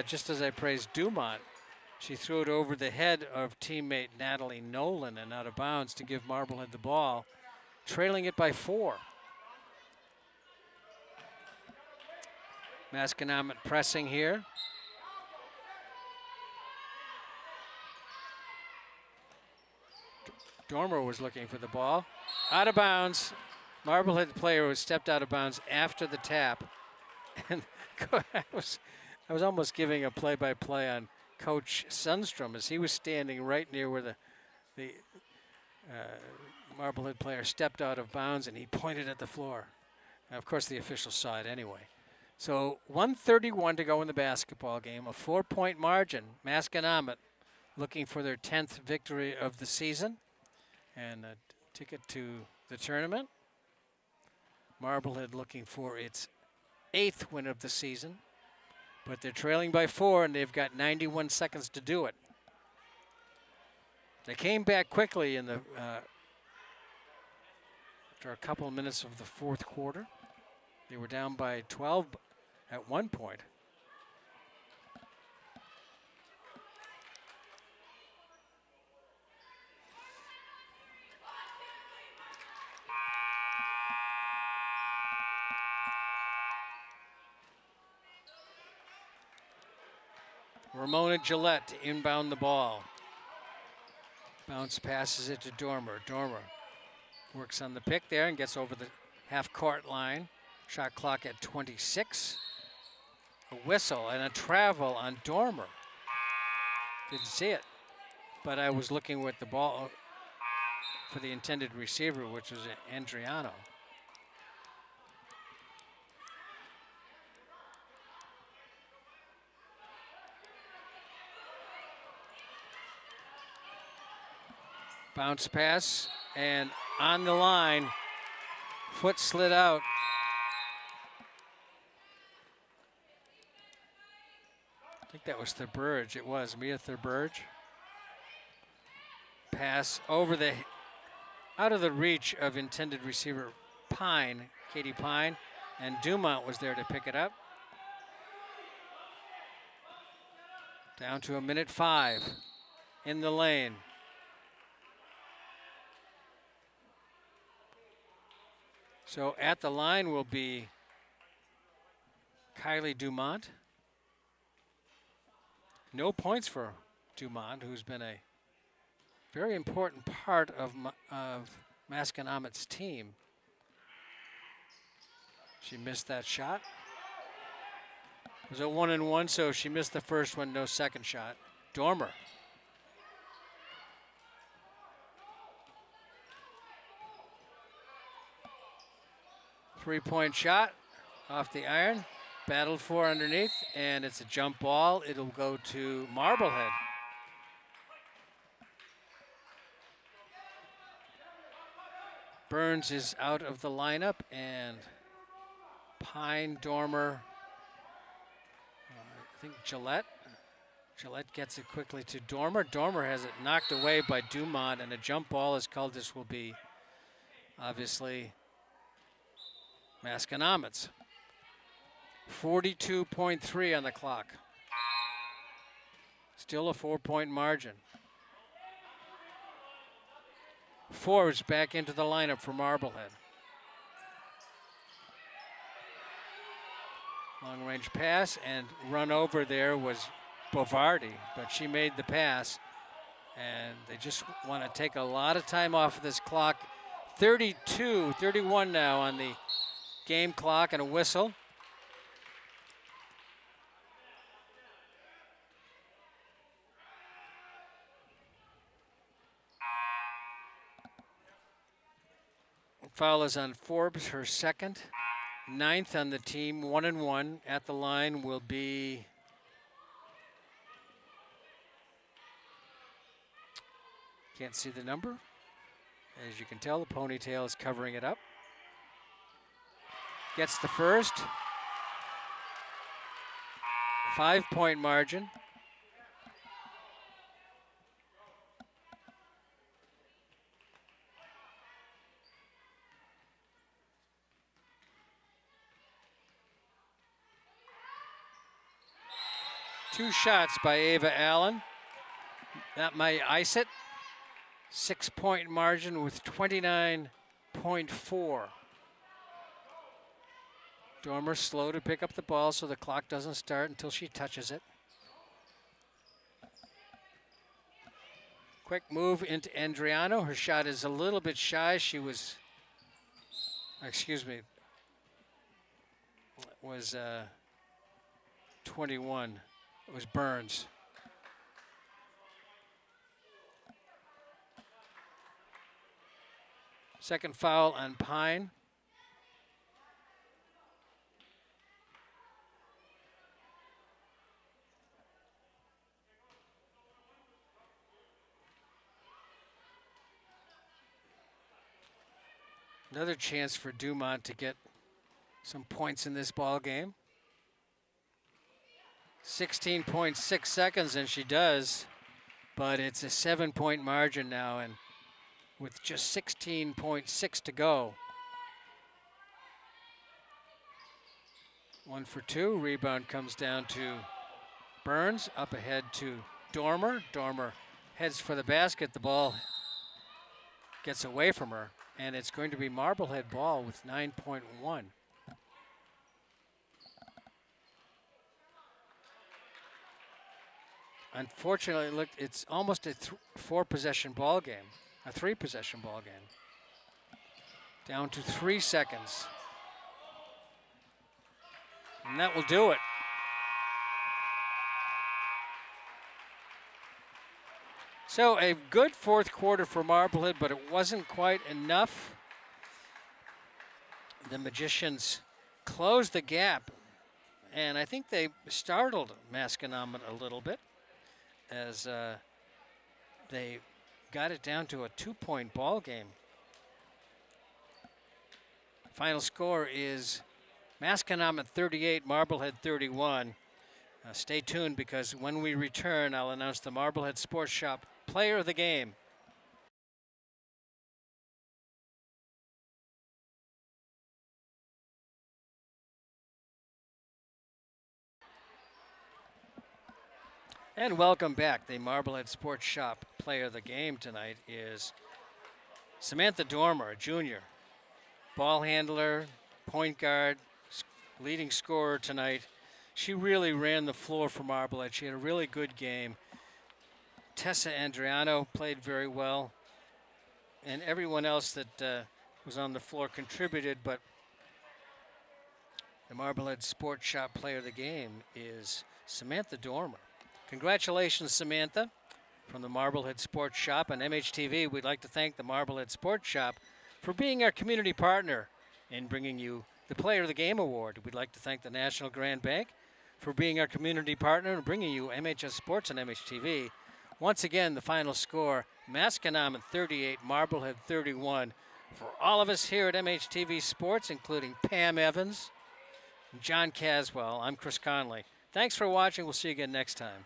just as I praised Dumont. She threw it over the head of teammate Natalie Nolan and out of bounds to give Marblehead the ball. trailing it by 4. Masconomet pressing here. Dormer was looking for the ball. Out of bounds. Marblehead player was stepped out of bounds after the tap. And I was almost giving a play-by-play on Coach Sundstrom as he was standing right near where the Marblehead player stepped out of bounds, and he pointed at the floor. And of course, the officials saw it anyway. So 1:31 to go in the basketball game, a 4-point margin. Masconomet looking for their 10th victory of the season and a ticket to the tournament. Marblehead looking for its 8th win of the season, but they're trailing by 4, and they've got 91 seconds to do it. They came back quickly in the after a couple of minutes of the 4th quarter. They were down by 12 at one point. Ramona Gillette to inbound the ball. Bounce passes it to Dormer. Dormer works on the pick there and gets over the half-court line. Shot clock at 26. A whistle and a travel on Dormer. Didn't see it, but I was looking with the ball for the intended receiver, which was Andriano. Bounce pass, and on the line, foot slid out. I think that was Thurberge. It was Mia Thurberge. Pass over out of the reach of intended receiver Pine, Katie Pine, and Dumont was there to pick it up. Down to 1:05 in the lane. So at the line will be Kylie Dumont. No points for Dumont, who's been a very important part of Masconomet's team. She missed that shot. It was a 1-and-1, so she missed the first one, no second shot. Dormer. Three-point shot off the iron, battled for underneath, and it's a jump ball. It'll go to Marblehead. Burns is out of the lineup, and Pine, Dormer, I think Gillette. Gillette gets it quickly to Dormer. Dormer has it knocked away by Dumont, and a jump ball is called. This will be obviously Masconomet's. 42.3 on the clock. Still a 4-point margin. Forbes back into the lineup for Marblehead. Long range pass, and run over there was Bavardi, but she made the pass. And they just want to take a lot of time off of this clock. 31 now on the game clock, and a whistle. Foul is on Forbes, her second. 9th on the team, 1-and-1. At the line will be can't see the number. As you can tell, the ponytail is covering it up. Gets the first. 5-point margin. Two shots by Ava Allen. That might ice it. 6-point margin with 29 8.4. Dormer slow to pick up the ball so the clock doesn't start until she touches it. Quick move into Andriano. Her shot is a little bit shy. She was, excuse me, was 21. It was Burns. Second foul on Pine. Another chance for Dumont to get some points in this ball game. 16.6 seconds, and she does, but it's a 7-point margin now, and with just 16.6 to go. 1 for 2. Rebound comes down to Burns. Up ahead to Dormer. Dormer heads for the basket. The ball gets away from her, and it's going to be Marblehead ball with 9.1. Unfortunately, look, it's almost a 4-possession ball game, a 3-possession ball game. Down to 3 seconds. And that will do it. So a good fourth quarter for Marblehead, but it wasn't quite enough. The Magicians closed the gap, and I think they startled Masconomet a little bit as they got it down to a 2-point ball game. Final score is Masconomet 38, Marblehead 31. Stay tuned, because when we return, I'll announce the Marblehead Sports Shop Player of the Game. And welcome back. The Marblehead Sports Shop Player of the Game tonight is Samantha Dormer, a junior. Ball handler, point guard, leading scorer tonight. She really ran the floor for Marblehead. She had a really good game. Tessa Andriano played very well, and everyone else that was on the floor contributed, but the Marblehead Sports Shop Player of the Game is Samantha Dormer. Congratulations, Samantha. From the Marblehead Sports Shop and MHTV, we'd like to thank the Marblehead Sports Shop for being our community partner in bringing you the Player of the Game Award. We'd like to thank the National Grand Bank for being our community partner and bringing you MHS Sports and MHTV. Once again, the final score, Masconomet 38, Marblehead 31. For all of us here at MHTV Sports, including Pam Evans and John Caswell, I'm Chris Conley. Thanks for watching. We'll see you again next time.